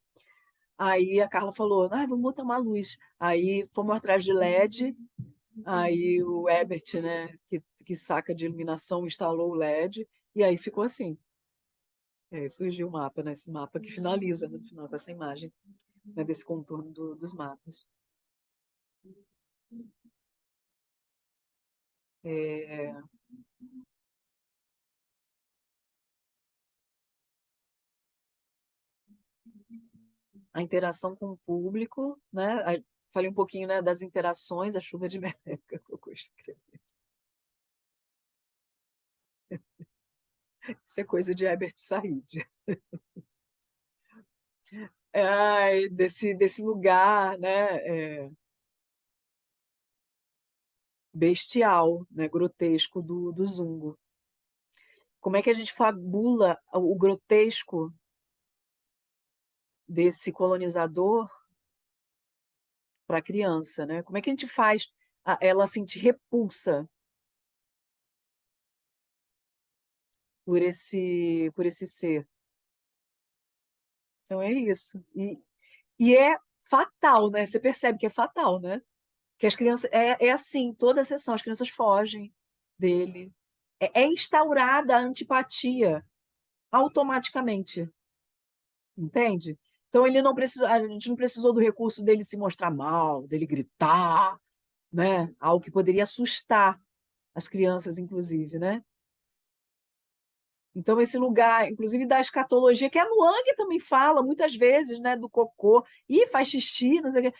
Aí a Carla falou, vamos botar uma luz. Aí fomos atrás de LED, aí o Ebert, né, que saca de iluminação, instalou o LED, e aí ficou assim. E aí surgiu o mapa, né, esse mapa que finaliza, no final, com essa imagem, né, desse contorno dos mapas. É, a interação com o público, né, falei um pouquinho, né, das interações, a chuva de meleca, que eu escrevi. Isso é coisa de Herbert Said. Desse lugar, né, bestial, né, grotesco do Zungo. Como é que a gente fabula o grotesco desse colonizador para a criança, né? Como é que a gente faz ela sentir repulsa por esse ser? Então é isso. E é fatal, né? Você percebe que é fatal, né? Que as crianças é assim, toda a sessão as crianças fogem dele. É instaurada a antipatia automaticamente, entende? Então ele não precisou, a gente não precisou do recurso dele se mostrar mal, dele gritar, né? Algo que poderia assustar as crianças, inclusive, né? Então esse lugar, inclusive da escatologia, que a Nuang também fala muitas vezes, né? Do cocô e faz xixi, não sei o quê.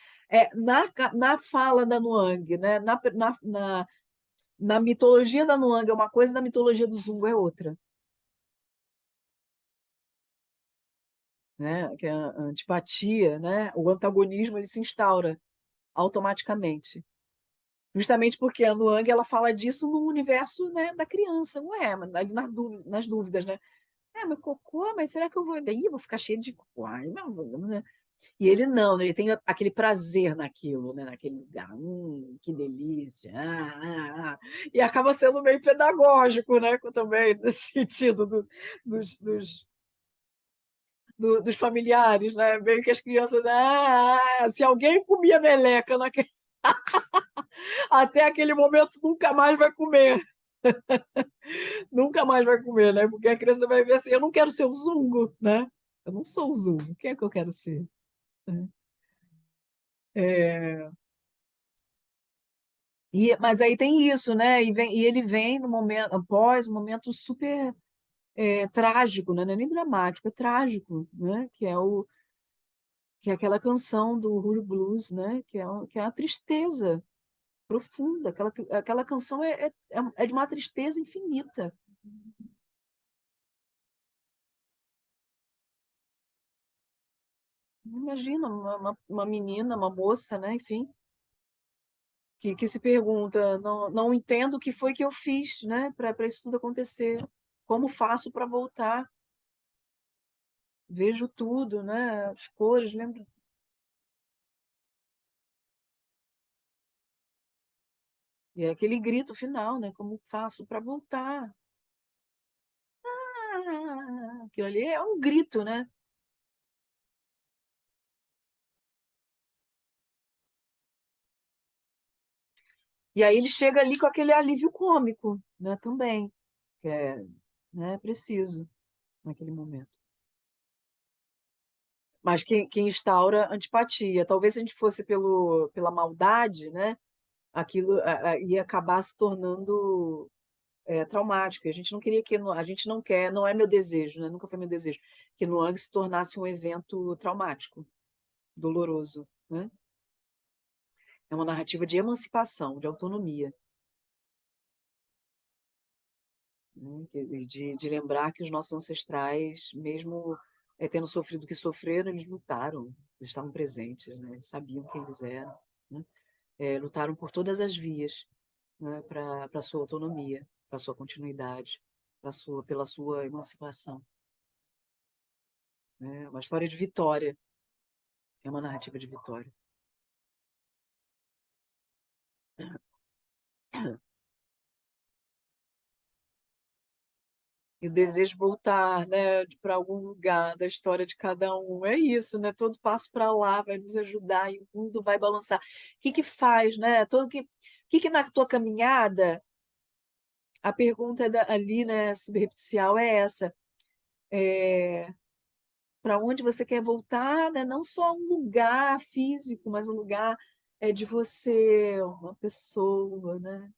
Na fala da Nuang, né? Na mitologia da Nuang é uma coisa, na mitologia do Zungo é outra, né? Que é a antipatia, né? O antagonismo ele se instaura automaticamente. Justamente porque a Nuang ela fala disso no universo, né, da criança. Ué, mas ali nas dúvidas, né? Mas cocô, mas será que eu vou. Daí eu vou ficar cheio de cocô. Ai, não, né? E ele não, né? Ele tem aquele prazer naquilo, né? Naquele lugar. Que delícia. E acaba sendo meio pedagógico, né? Também, nesse sentido dos familiares, né? Meio que as crianças. Se alguém comia meleca até aquele momento nunca mais vai comer. Nunca mais vai comer, né? Porque a criança vai ver assim, eu não quero ser o Zungo, né? Eu não sou o Zungo, quem é que eu quero ser? É, mas aí tem isso, né? E ele vem no momento, após um momento super trágico, né? Não é nem dramático, é trágico, né? Que é aquela canção do Ruhr Blues, né? Que é a tristeza profunda. Aquela canção é de uma tristeza infinita. Imagina uma menina, uma moça, né? Enfim, que se pergunta, não entendo o que foi que eu fiz, né? Para isso tudo acontecer. Como faço para voltar? Vejo tudo, né? As cores, lembro. E é aquele grito final, né? Como faço para voltar? Aquilo ali é um grito, né? E aí ele chega ali com aquele alívio cômico, né, também, que é, né, preciso naquele momento. Mas que instaura antipatia. Talvez se a gente fosse pela maldade, né, aquilo ia acabar se tornando traumático. E a gente não queria a gente não quer, não é meu desejo, né, nunca foi meu desejo, que Noang se tornasse um evento traumático, doloroso, né? É uma narrativa de emancipação, de autonomia, né? De lembrar que os nossos ancestrais, mesmo tendo sofrido o que sofreram, eles lutaram, eles estavam presentes, né? Eles sabiam quem eles eram, né? Lutaram por todas as vias, né? Para a sua autonomia, para a sua continuidade, pela sua emancipação. É uma história de vitória, é uma narrativa de vitória. E o desejo de voltar, né, para algum lugar da história de cada um. É isso, né? Todo passo para lá vai nos ajudar e o mundo vai balançar. O que que faz, né? O que que na tua caminhada, a pergunta ali, né, subrepticial é essa. Para onde você quer voltar, né? Não só um lugar físico, mas um lugar de você, uma pessoa, né?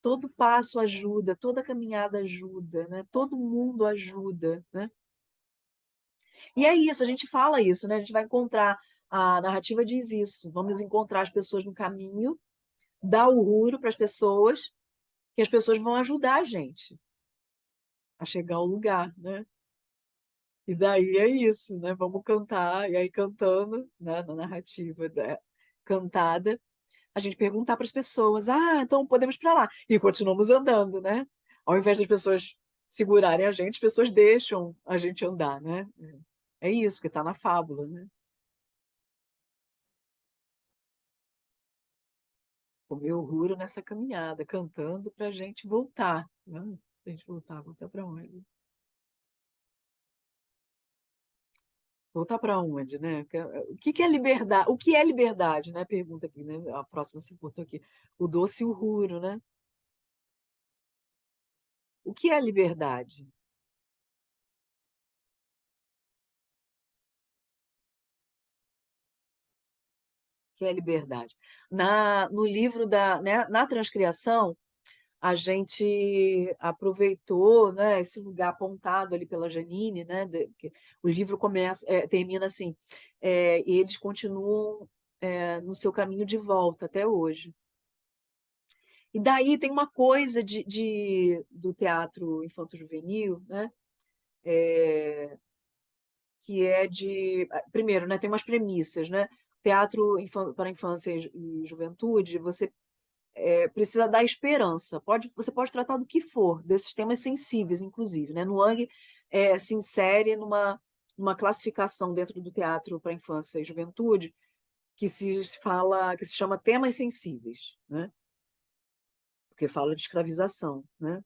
Todo passo ajuda, toda caminhada ajuda, né? Todo mundo ajuda, né? E é isso, a gente fala isso, né? A gente vai encontrar, a narrativa diz isso, vamos encontrar as pessoas no caminho, dar o ruro para as pessoas, que as pessoas vão ajudar a gente a chegar ao lugar, né? E daí é isso, né? Vamos cantar, e aí cantando, né, na narrativa cantada, a gente perguntar para as pessoas, então podemos ir para lá. E continuamos andando, né? Ao invés das pessoas segurarem a gente, as pessoas deixam a gente andar, né? É isso que está na fábula, né? Comer o ruro nessa caminhada, cantando para a gente voltar, né? Pra gente voltar para onde? Voltar para onde, né? O que que é liberdade? O que é liberdade, né? Pergunta aqui, né? A próxima se botou aqui. O doce e o ruro, né? O que é liberdade? O que é liberdade? No livro né, na transcriação, a gente aproveitou, né, esse lugar apontado ali pela Janine, né, que o livro termina assim, e eles continuam no seu caminho de volta até hoje. E daí tem uma coisa do teatro infanto-juvenil, né, que é primeiro, né, tem umas premissas, né, teatro para infância e juventude, você precisa dar esperança. Você pode tratar do que for, desses temas sensíveis, inclusive. Né? Noang se insere numa classificação dentro do teatro para infância e juventude que se chama temas sensíveis, né? Porque fala de escravização, né?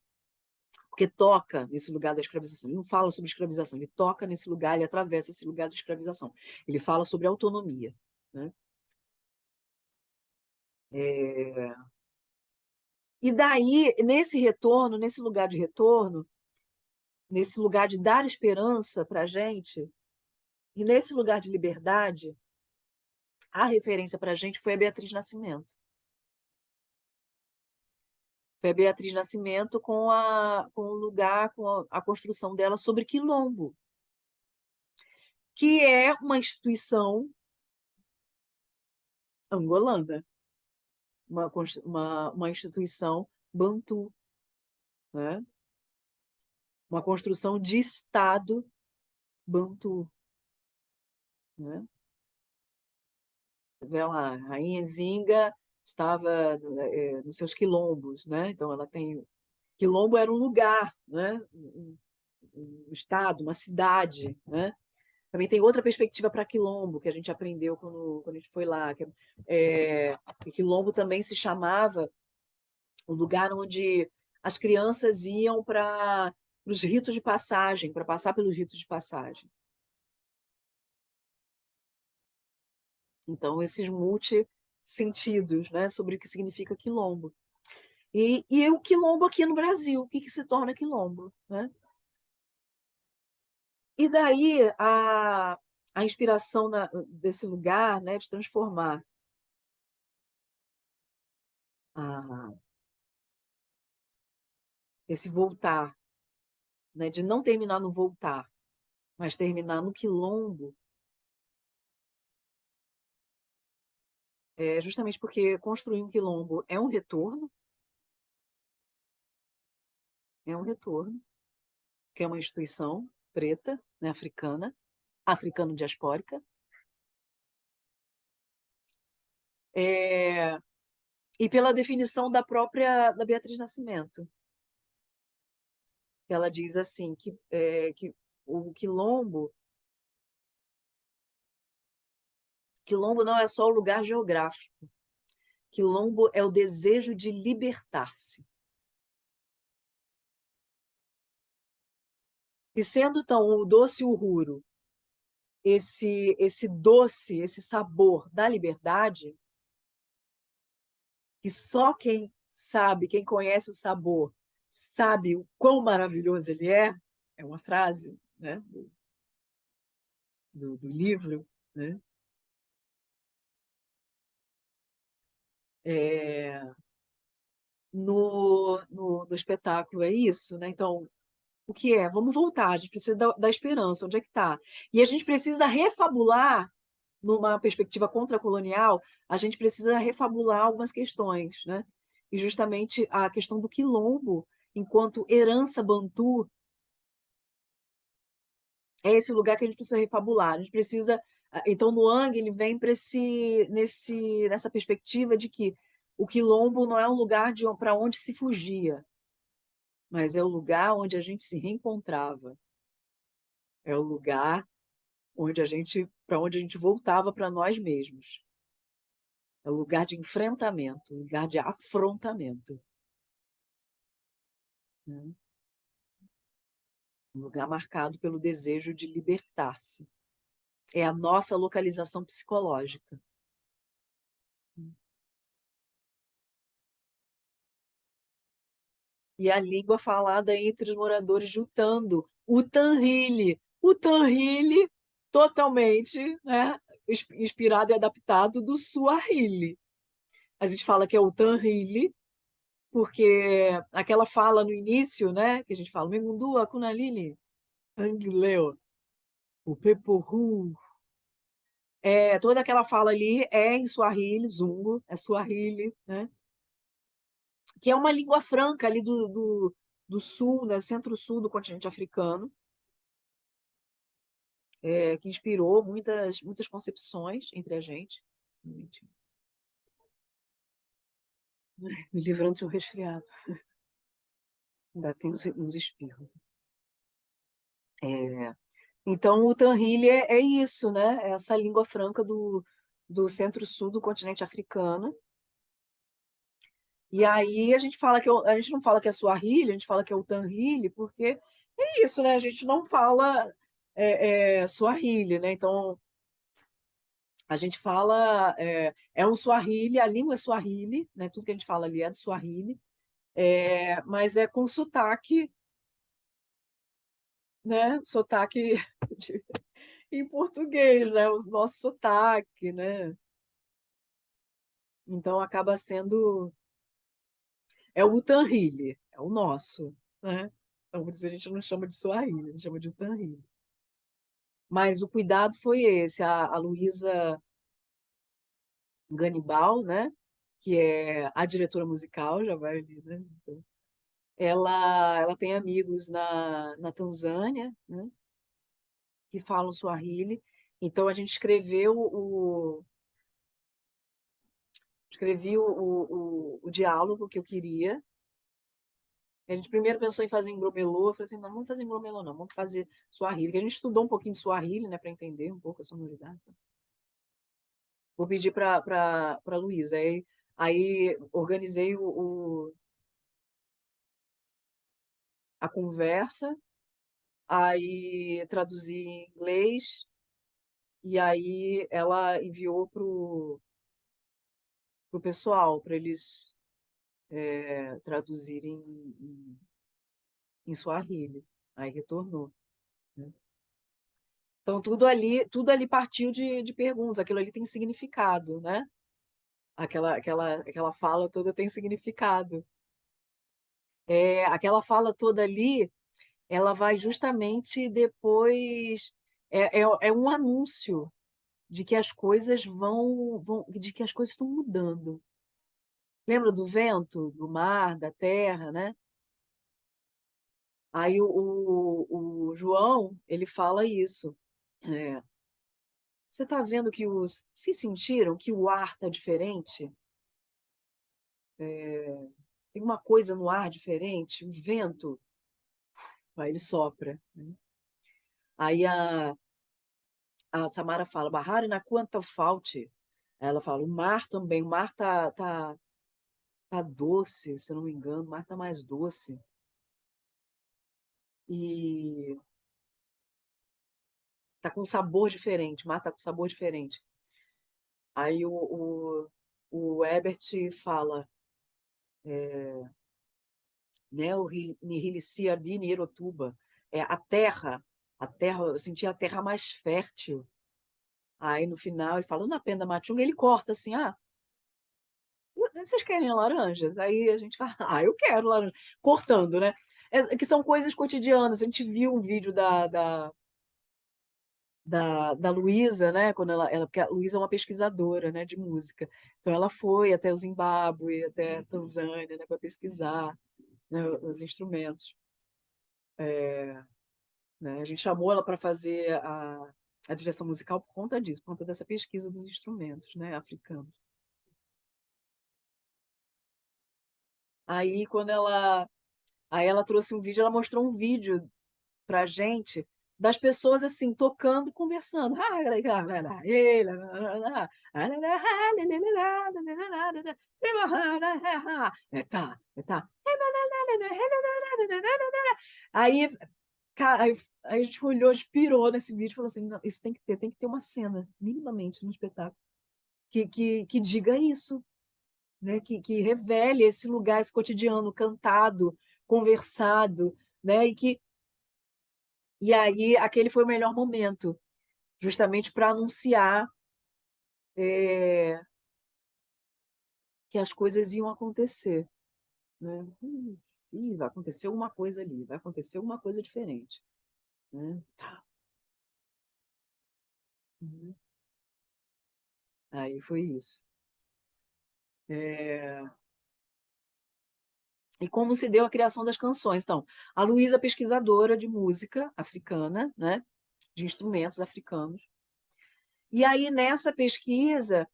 Porque toca nesse lugar da escravização. Ele não fala sobre escravização, ele toca nesse lugar, ele atravessa esse lugar da escravização. Ele fala sobre autonomia, né? É... E daí, nesse retorno, nesse lugar de retorno, nesse lugar de dar esperança para a gente, e nesse lugar de liberdade, a referência para a gente foi a Beatriz Nascimento. Foi a Beatriz Nascimento com o lugar, com a construção dela sobre Quilombo, que é uma instituição angolana, uma instituição bantu, né? Uma construção de Estado bantu. Né? Vê lá, a Rainha Zinga estava nos seus quilombos, né? Então ela tem Quilombo era um lugar, né? Um estado, uma cidade, né? Também tem outra perspectiva para Quilombo que a gente aprendeu quando a gente foi lá, que Quilombo também se chamava o lugar onde as crianças iam para os ritos de passagem, para passar pelos ritos de passagem. Então esses multi sentidos, né, sobre o que significa quilombo. E o quilombo aqui no Brasil, o que se torna quilombo, né? E daí a inspiração desse lugar, né, de transformar a, esse voltar, né, de não terminar no voltar, mas terminar no quilombo, é justamente porque construir um quilombo é um retorno, que é uma instituição preta, né, africana, africano-diaspórica, é, e pela definição da própria da Beatriz Nascimento. Ela diz assim que o quilombo não é só o lugar geográfico. Quilombo é o desejo de libertar-se. E sendo então o doce urruro, esse doce, esse sabor da liberdade, que só quem sabe, quem conhece o sabor, sabe o quão maravilhoso ele é uma frase, né, do livro, né? É, no espetáculo é isso, né? Então, o que é? Vamos voltar, a gente precisa da esperança, onde é que está? E a gente precisa refabular, numa perspectiva contracolonial, a gente precisa refabular algumas questões, né? E justamente a questão do quilombo, enquanto herança bantu, é esse lugar que a gente precisa refabular. A gente precisa. Então, no Ang, ele vem para nessa perspectiva de que o quilombo não é um lugar para onde se fugia, mas é o lugar onde a gente se reencontrava. É o lugar para onde a gente voltava para nós mesmos. É o lugar de enfrentamento, um lugar de afrontamento, né? Um lugar marcado pelo desejo de libertar-se. É a nossa localização psicológica. E a língua falada entre os moradores de Utando, o Tanrili. O Tanrili, totalmente, né, inspirado e adaptado do Suahili. A gente fala que é o Tanrili, porque aquela fala no início, né, que a gente fala, Mengundua, Kunalili, Angleo, o Pepohu, toda aquela fala ali é em Swahili, Zungo, é Swahili, né? Que é uma língua franca ali do sul, né? Centro-sul do continente africano, que inspirou muitas concepções entre a gente. Me livrando de um resfriado. Ainda tem uns espirros. Então, o Tanrili é isso, né? É essa língua franca do centro-sul do continente africano. E aí a gente fala a gente não fala que é Swahili, a gente fala que é o Tanrili, porque é isso, né? A gente não fala Swahili, né? Então a gente fala é um Swahili, a língua é Swahili, né? Tudo que a gente fala ali é do Swahili, mas é com sotaque, né? Sotaque em português, né? O nosso sotaque, né? Então acaba sendo o Utanhili, é o nosso, né? Então por isso a gente não chama de Swahili, a gente chama de Utanhili. Mas o cuidado foi esse, a Luísa Ganibal, né? Que é a diretora musical, já vai ali, né? Então, ela tem amigos na Tanzânia, né? Que falam Swahili. Então a gente escrevi o diálogo que eu queria. A gente primeiro pensou em fazer em Gromelô, eu falei assim, não vamos fazer em Gromelô, não, vamos fazer Swahili, porque a gente estudou um pouquinho de Swahili, né, para entender um pouco a sonoridade. Vou pedir para Luísa. Aí organizei a conversa, aí traduzi em inglês, e aí ela enviou pro pessoal, para eles traduzirem em Swahili. Aí retornou, né? Então, tudo ali partiu de perguntas, aquilo ali tem significado, né? Aquela fala toda tem significado. Aquela fala toda ali, ela vai justamente depois. É um anúncio de que as coisas de que as coisas estão mudando. Lembra do vento, do mar, da terra, né? Aí o João, ele fala isso. É, você está vendo que se sentiram que o ar está diferente? Tem uma coisa no ar diferente, o vento, aí ele sopra, né? Aí a Samara fala, Bahari na quanta falte. Ela fala, o mar também, o mar tá doce, se eu não me engano, o mar tá mais doce. E tá com sabor diferente, o mar tá com sabor diferente. Aí o Ebert fala, né, o Nihilicia de Nirotuba, a terra, eu senti a terra mais fértil. Aí no final ele fala, na Penda Machunga, ele corta assim, vocês querem laranjas? Aí a gente fala, eu quero laranja. Cortando, né? Que são coisas cotidianas. A gente viu um vídeo da Luísa, né? Quando porque a Luísa é uma pesquisadora, né, de música. Então ela foi até o Zimbábue, até a Tanzânia, né, para pesquisar, né, os instrumentos. Né? A gente chamou ela para fazer a direção musical por conta disso, por conta dessa pesquisa dos instrumentos, né, africanos. Aí aí ela trouxe um vídeo, ela mostrou um vídeo pra gente das pessoas assim tocando e conversando. Aí, cara, aí a gente olhou, inspirou nesse vídeo e falou assim: não, isso tem que ter uma cena, minimamente, no espetáculo, que diga isso, né? Que revele esse lugar, esse cotidiano cantado, conversado, né? E aí, aquele foi o melhor momento, justamente para anunciar é, que as coisas iam acontecer, né? Vai acontecer uma coisa ali, vai acontecer uma coisa diferente, né? Tá. Uhum. Aí foi isso. É, E como se deu a criação das canções? Então, a Luísa, pesquisadora de música africana, né? De instrumentos africanos. E aí, nessa pesquisa,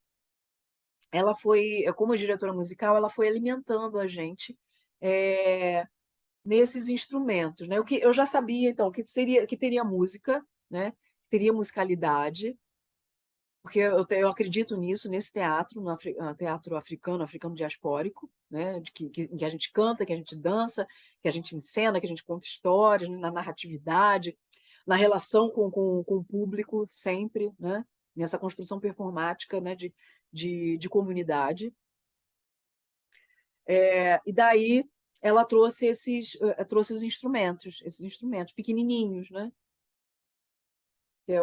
ela foi, como diretora musical, ela foi alimentando a gente é, nesses instrumentos, né? O que eu já sabia, então, que teria música, né? Teria musicalidade, porque eu acredito nisso, nesse teatro, no teatro africano, africano diaspórico, né? Que a gente canta, que a gente dança, que a gente encena, que a gente conta histórias, né? Na narratividade, na relação com o público, sempre, né? Nessa construção performática, né? De comunidade. E daí ela trouxe esses instrumentos pequenininhos, né? Que é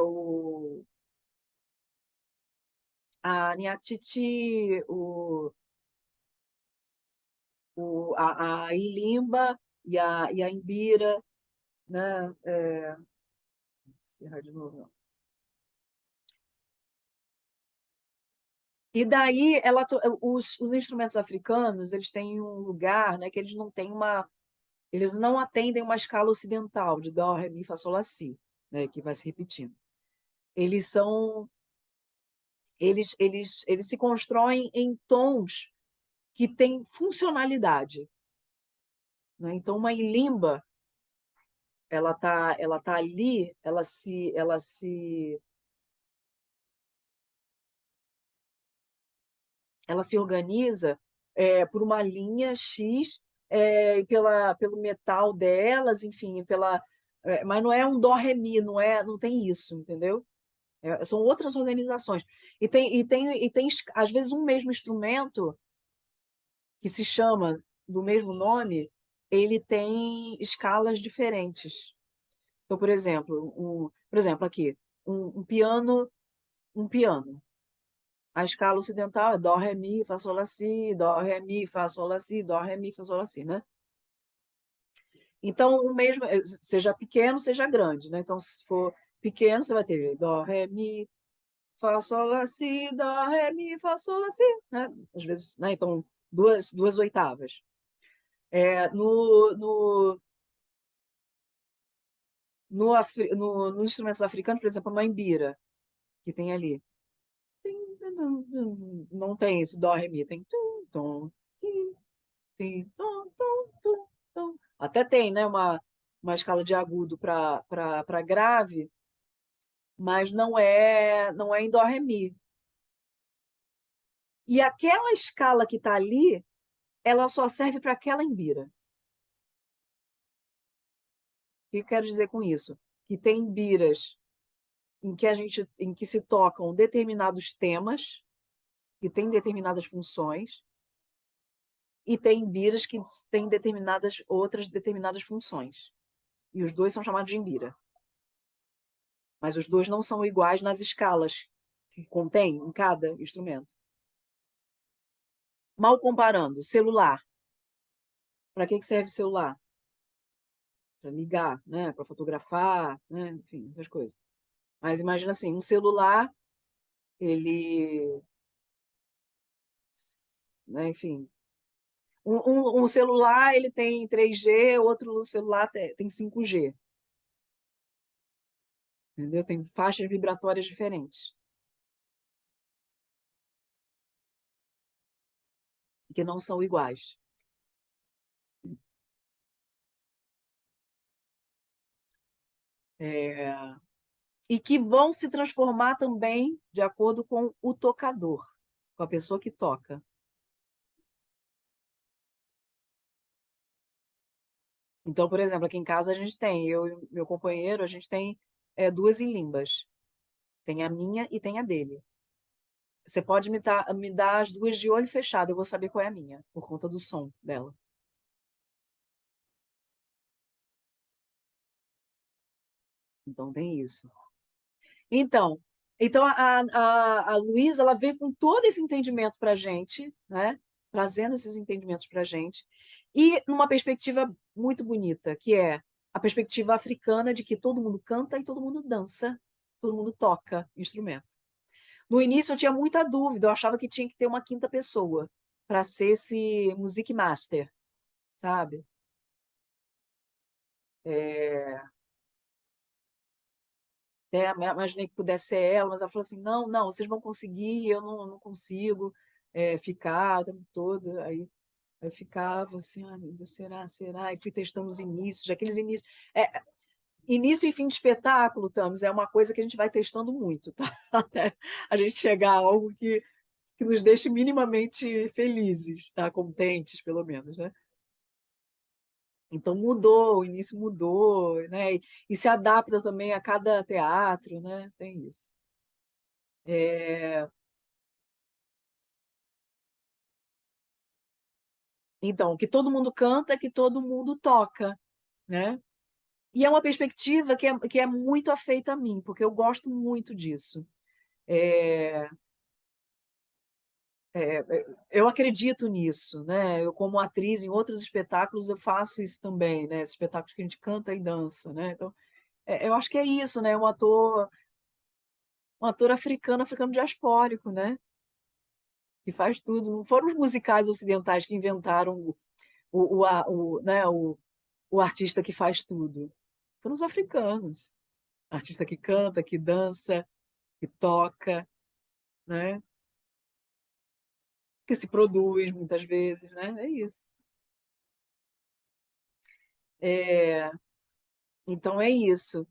a Niatiti, a Ilimba e a Imbira, né? Errar de novo, não. E daí os instrumentos africanos, eles têm um lugar, né, que eles não atendem uma escala ocidental de dó, ré, mi, fá, sol, lá, si, né, que vai se repetindo. Eles são eles se constroem em tons que têm funcionalidade, né? Então uma ilimba, ela tá ali, ela se organiza por uma linha X, e pelo metal delas, enfim, mas não é um dó ré mi, não tem isso, entendeu? São outras organizações. E tem, às vezes, um mesmo instrumento que se chama do mesmo nome, ele tem escalas diferentes. Então, por exemplo, aqui, um piano. A escala ocidental é dó, ré, mi, fá, sol, lá, si, dó, ré, mi, fá, sol, lá, si, dó, ré, mi, fá, sol, lá, si, né? Então, o mesmo, seja pequeno, seja grande, né? Então, se for pequeno, você vai ter dó, ré, mi, fá, sol, lá, si, dó, ré, mi, fá, sol, lá, si, né? Às vezes, né? Então, duas oitavas. Nos instrumentos africanos, por exemplo, a maimbira, que tem ali. Não tem esse dó, ré, mi, tem tum, tom, tim, tim, tom, tom, tum, tom. Até tem, né, uma escala de agudo para grave, mas não é em dó, ré, mi. E aquela escala que está ali, ela só serve para aquela embira. O que eu quero dizer com isso? Que tem embiras em que se tocam determinados temas, que têm determinadas funções, e tem embiras que têm outras determinadas funções. E os dois são chamados de embira. Mas os dois não são iguais nas escalas que contém em cada instrumento. Mal comparando, celular. Para que serve o celular? Para ligar, né? Para fotografar, né? Enfim, essas coisas. Mas imagina assim, um celular, ele, né? Enfim, um celular ele tem 3G, outro celular tem 5G, entendeu? Tem faixas vibratórias diferentes, que não são iguais. É, e que vão se transformar também de acordo com o tocador, com a pessoa que toca. Então, por exemplo, aqui em casa a gente tem, eu e meu companheiro, a gente tem duas limbas. Tem a minha e tem a dele. Você pode me dar as duas de olho fechado, eu vou saber qual é a minha, por conta do som dela. Então, tem isso. Então, então a Luísa, ela veio com todo esse entendimento para a gente, né? Trazendo esses entendimentos para a gente, e numa perspectiva muito bonita, que é a perspectiva africana de que todo mundo canta e todo mundo dança, todo mundo toca instrumento. No início eu tinha muita dúvida, eu achava que tinha que ter uma quinta pessoa para ser esse music master, sabe? É, até imaginei que pudesse ser ela, mas ela falou assim: não, não, vocês vão conseguir, eu não consigo ficar o tempo todo. Aí eu ficava assim: ah, meu Deus, será? E fui testando os inícios, aqueles inícios. Início e fim de espetáculo, Thames, é uma coisa que a gente vai testando muito, tá? Até a gente chegar a algo que nos deixe minimamente felizes, tá? Contentes, pelo menos, né? Então mudou, o início mudou, né? E se adapta também a cada teatro, né? Tem isso. É, Então, que todo mundo canta, que todo mundo toca, né? E é uma perspectiva que é muito afeita a mim, porque eu gosto muito disso. É, eu acredito nisso, né? Eu, como atriz, em outros espetáculos, eu faço isso também, né? Esses espetáculos que a gente canta e dança, né? Então, eu acho que é isso, né? Um ator africano diaspórico, né? Que faz tudo. Não foram os musicais ocidentais que inventaram né, o artista que faz tudo. Foram os africanos. Artista que canta, que dança, que toca, né? Que se produz muitas vezes, né? É isso. É, então é isso.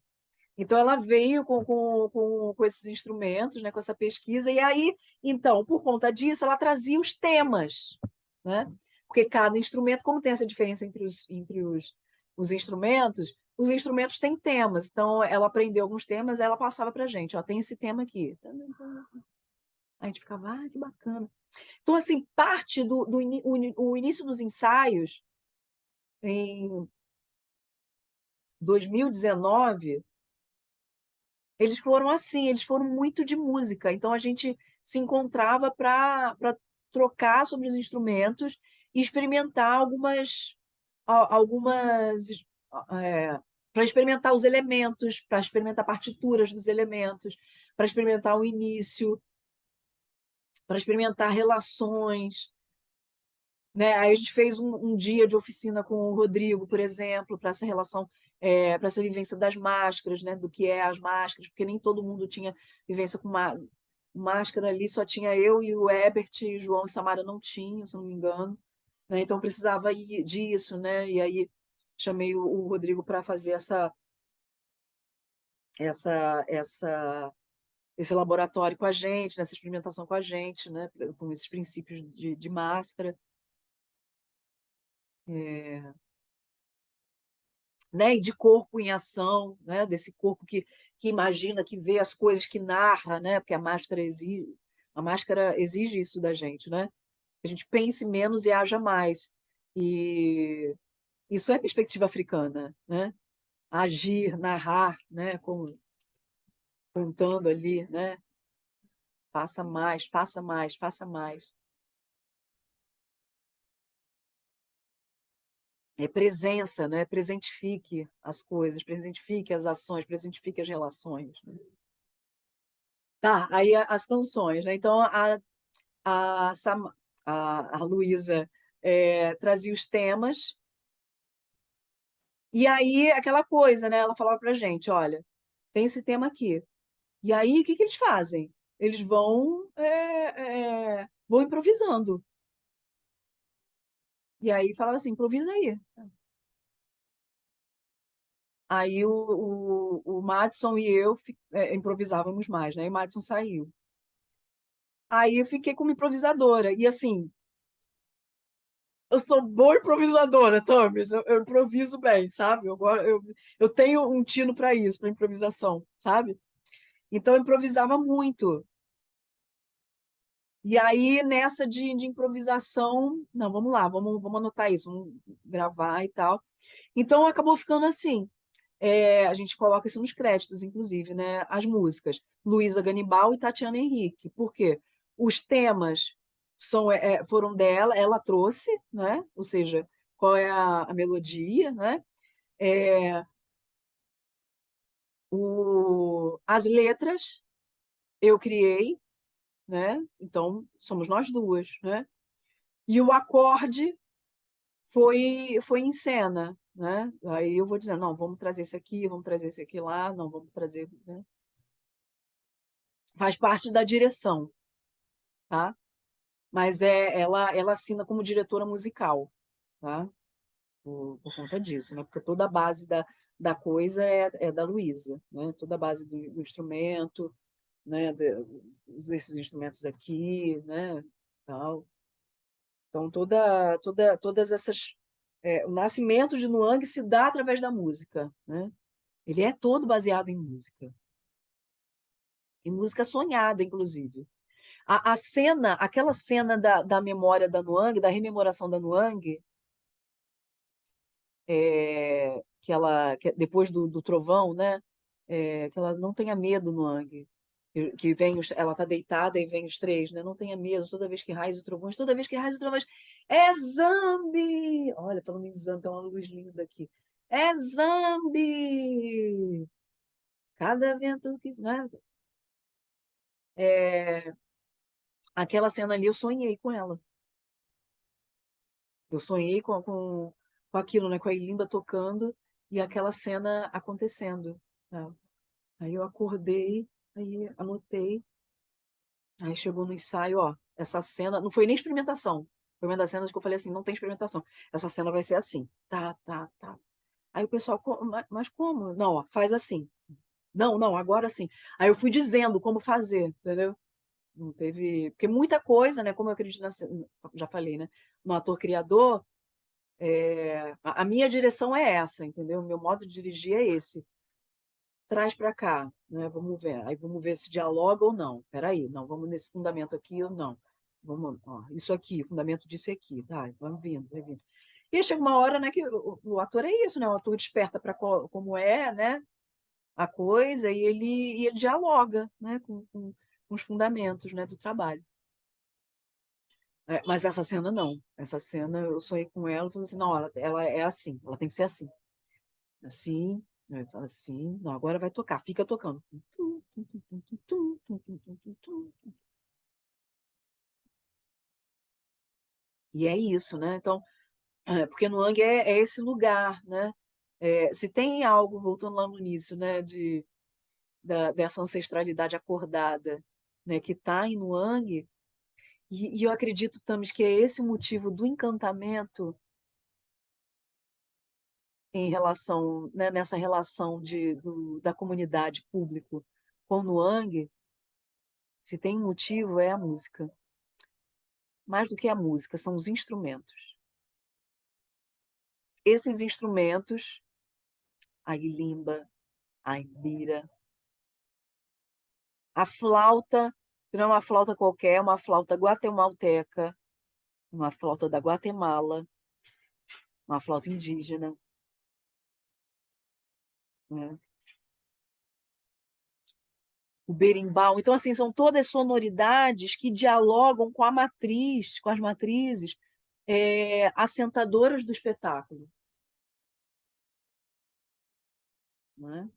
Então ela veio com esses instrumentos, né? Com essa pesquisa, e aí, então, por conta disso, ela trazia os temas, né? Porque cada instrumento, como tem essa diferença entre os instrumentos, os instrumentos têm temas, então ela aprendeu alguns temas, ela passava para a gente, ó, tem esse tema aqui. A gente ficava, ah, que bacana. Então, assim, parte o início dos ensaios, em 2019, eles foram assim, eles foram muito de música. Então, a gente se encontrava para trocar sobre os instrumentos e experimentar algumas para experimentar os elementos, para experimentar partituras dos elementos, para experimentar o início, para experimentar relações, né? Aí a gente fez um dia de oficina com o Rodrigo, por exemplo, para essa relação, para essa vivência das máscaras, né? Do que é as máscaras, porque nem todo mundo tinha vivência com máscara ali, só tinha eu e o Ebert, e o João e Samara não tinham, se não me engano, né? Então precisava disso, né? E aí chamei o Rodrigo para fazer essa, essa, esse laboratório com a gente, nessa experimentação com a gente, né? Com esses princípios de máscara. Né? E de corpo em ação, né? Desse corpo que imagina, que vê as coisas, que narra, né? Porque a máscara exige isso da gente, né? Que a gente pense menos e haja mais. E isso é perspectiva africana, né? Agir, narrar, né? Como contando ali, né? Faça mais, faça mais, faça mais. É presença, né? Presentifique as coisas, presentifique as ações, presentifique as relações, né? Tá, aí as canções, né? Então a, Sam, a Luísa trazia os temas, e aí aquela coisa, né? Ela falava pra gente, olha, tem esse tema aqui. E aí, o que que eles fazem? Eles vão improvisando. E aí falava assim, improvisa aí. Aí o Madison e eu improvisávamos mais, né? E o Madison saiu. Aí eu fiquei como improvisadora. E assim, eu sou boa improvisadora, Thomas. Eu improviso bem, sabe? Eu tenho um tino para isso, para improvisação, sabe? Então eu improvisava muito. E aí, nessa de improvisação, não, vamos lá, vamos anotar isso, vamos gravar e tal. Então acabou ficando assim. A gente coloca isso nos créditos, inclusive, né? As músicas. Luísa Ganibal e Tatiana Henrique. Por quê? Os temas foram dela, ela trouxe, né? Ou seja, qual é a melodia, né? É, as letras eu criei, né? Então, somos nós duas, né? E o acorde foi em cena, né? Aí eu vou dizendo, não, vamos trazer esse aqui, vamos trazer esse aqui lá, não, vamos trazer, né? Faz parte da direção, tá? Mas ela assina como diretora musical, tá? Por conta disso, né? Porque toda a base da coisa é da Luísa, né? Toda a base do instrumento, né? Esses instrumentos aqui, né? Tal. Então, todas essas... o nascimento de Nuang se dá através da música, né? Ele é todo baseado em música sonhada, inclusive. Aquela cena da memória da Nuang, da rememoração da Nuang, depois do trovão, né? Que ela não tenha medo, Nuang. Que vem ela está deitada e vem os três, né? Não tenha medo, toda vez que raios e trovões, toda vez que raios e trovões, é Zambi! Olha, falando em Zambi, tem uma luz linda aqui. É Zambi! Cada vento que. Né? Aquela cena ali, eu sonhei com ela. Eu sonhei com aquilo, né? Com a Ilimba tocando e aquela cena acontecendo. Tá? Aí eu acordei, aí anotei, aí chegou no ensaio, ó, essa cena, não foi nem experimentação, foi uma das cenas que eu falei assim, não tem experimentação, essa cena vai ser assim, tá, tá, tá. Aí o pessoal, mas como? Não, ó, faz assim. Não, não, agora sim. Aí eu fui dizendo como fazer, entendeu? Não teve, porque muita coisa, né? Como eu acredito, já falei, né? No ator criador, A minha direção é essa, entendeu? O meu modo de dirigir é esse. Traz para cá, né? Vamos ver. Aí vamos ver se dialoga ou não. Peraí, não, vamos nesse fundamento aqui ou não. Vamos, ó, isso aqui, o fundamento disso é aqui, tá? Vamos vindo, vai vindo. E aí chega uma hora, né, que o ator é isso, né? O ator desperta para como é, né? A coisa e ele dialoga, né? Com os fundamentos, né? Do trabalho. Mas essa cena não. Essa cena eu sonhei com ela e falei assim, não, ela é assim, ela tem que ser assim. Assim, né? Fala assim, não, agora vai tocar, fica tocando. E é isso, né? Então, porque no Yang é esse lugar, né? Se tem algo, voltando lá no início, né, dessa ancestralidade acordada, né, que está em Nuang, e eu acredito, Tamis, que é esse o motivo do encantamento em relação, né, nessa relação da comunidade público com o Nuang, se tem um motivo, é a música. Mais do que a música, são os instrumentos. Esses instrumentos, a ilimba, a imbira, a flauta, que não é uma flauta qualquer, é uma flauta guatemalteca, uma flauta da Guatemala, uma flauta indígena, né? O berimbau. Então, assim, são todas sonoridades que dialogam com a matriz, com as matrizes assentadoras do espetáculo, né?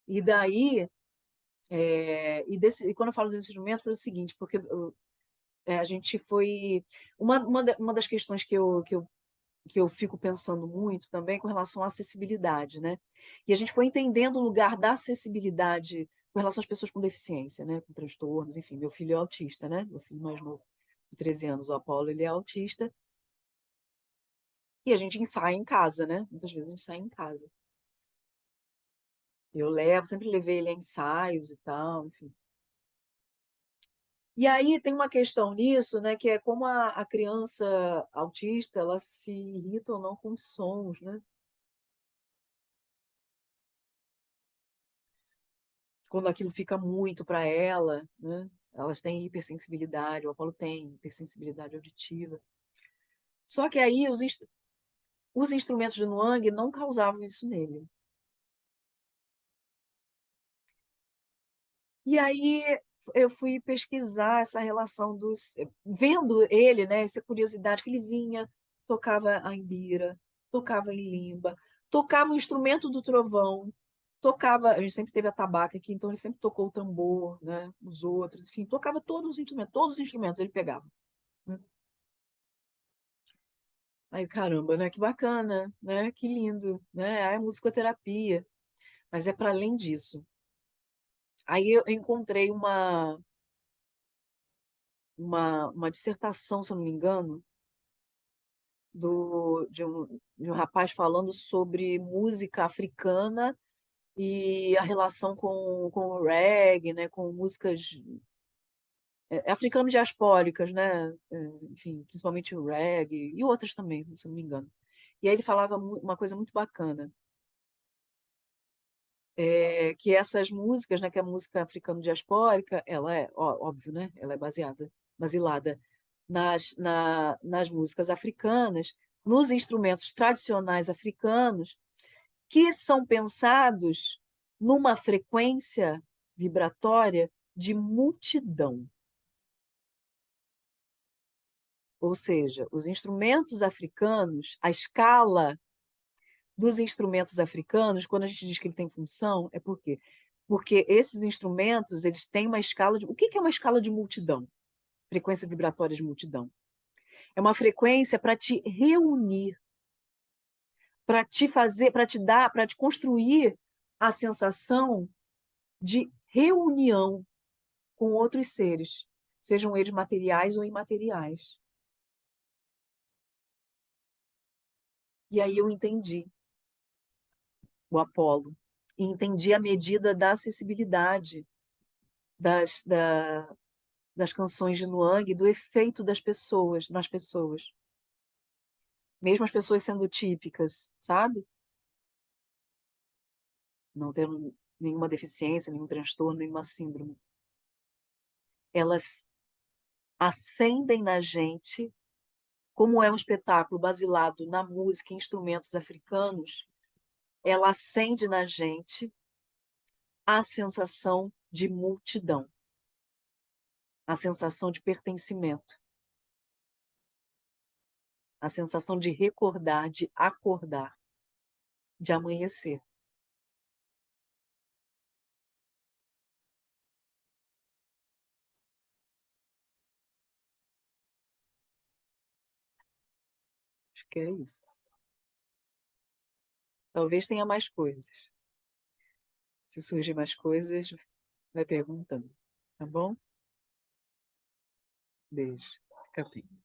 E daí, e quando eu falo desse instrumento, foi o seguinte, porque a gente foi. Uma das questões que eu fico pensando muito também com relação à acessibilidade, né? E a gente foi entendendo o lugar da acessibilidade com relação às pessoas com deficiência, né? Com transtornos, enfim. Meu filho é autista, né? Meu filho mais novo, de 13 anos, o Apolo, ele é autista. E a gente ensaia em casa, né? Muitas vezes a gente ensaia em casa. Eu levo, sempre levei ele a ensaios e tal, enfim. E aí tem uma questão nisso, né, que é como a criança autista, ela se irrita ou não com os sons, né? Quando aquilo fica muito para ela, né? Elas têm hipersensibilidade, o Apolo tem hipersensibilidade auditiva. Só que aí os instrumentos de Nuang não causavam isso nele. E aí eu fui pesquisar essa relação vendo ele, né, essa curiosidade que ele vinha, tocava a imbira, tocava em limba, tocava o instrumento do trovão, tocava, a gente sempre teve a tabaca aqui, então ele sempre tocou o tambor, né, os outros, enfim, tocava todos os instrumentos ele pegava, né? Aí, caramba, né, que bacana, né, que lindo, né, é musicoterapia, mas é para além disso. Aí eu encontrei uma dissertação, se eu não me engano, de um rapaz falando sobre música africana e a relação com o reggae, né, com músicas africanas diaspóricas, né, enfim, principalmente o reggae e outras também, se eu não me engano. E aí ele falava uma coisa muito bacana, que essas músicas, né, que a música africana diaspórica, ela é, óbvio, né, ela é baseada nas músicas africanas, nos instrumentos tradicionais africanos, que são pensados numa frequência vibratória de multidão. Ou seja, os instrumentos africanos, a escala dos instrumentos africanos, quando a gente diz que ele tem função, é por quê? Porque esses instrumentos, eles têm uma escala de... O que é uma escala de multidão? Frequência vibratória de multidão. É uma frequência para te reunir, para te fazer, para te dar, para te construir a sensação de reunião com outros seres, sejam eles materiais ou imateriais. E aí eu entendi o Apolo, e entendi a medida da acessibilidade das canções de Nuang, do efeito das pessoas, nas pessoas. Mesmo as pessoas sendo típicas, sabe? Não tendo nenhuma deficiência, nenhum transtorno, nenhuma síndrome. Elas acendem na gente, como é um espetáculo baseado na música e instrumentos africanos, ela acende na gente a sensação de multidão, a sensação de pertencimento, a sensação de recordar, de acordar, de amanhecer. Acho que é isso. Talvez tenha mais coisas. Se surgir mais coisas, vai perguntando. Tá bom? Beijo. Fica bem.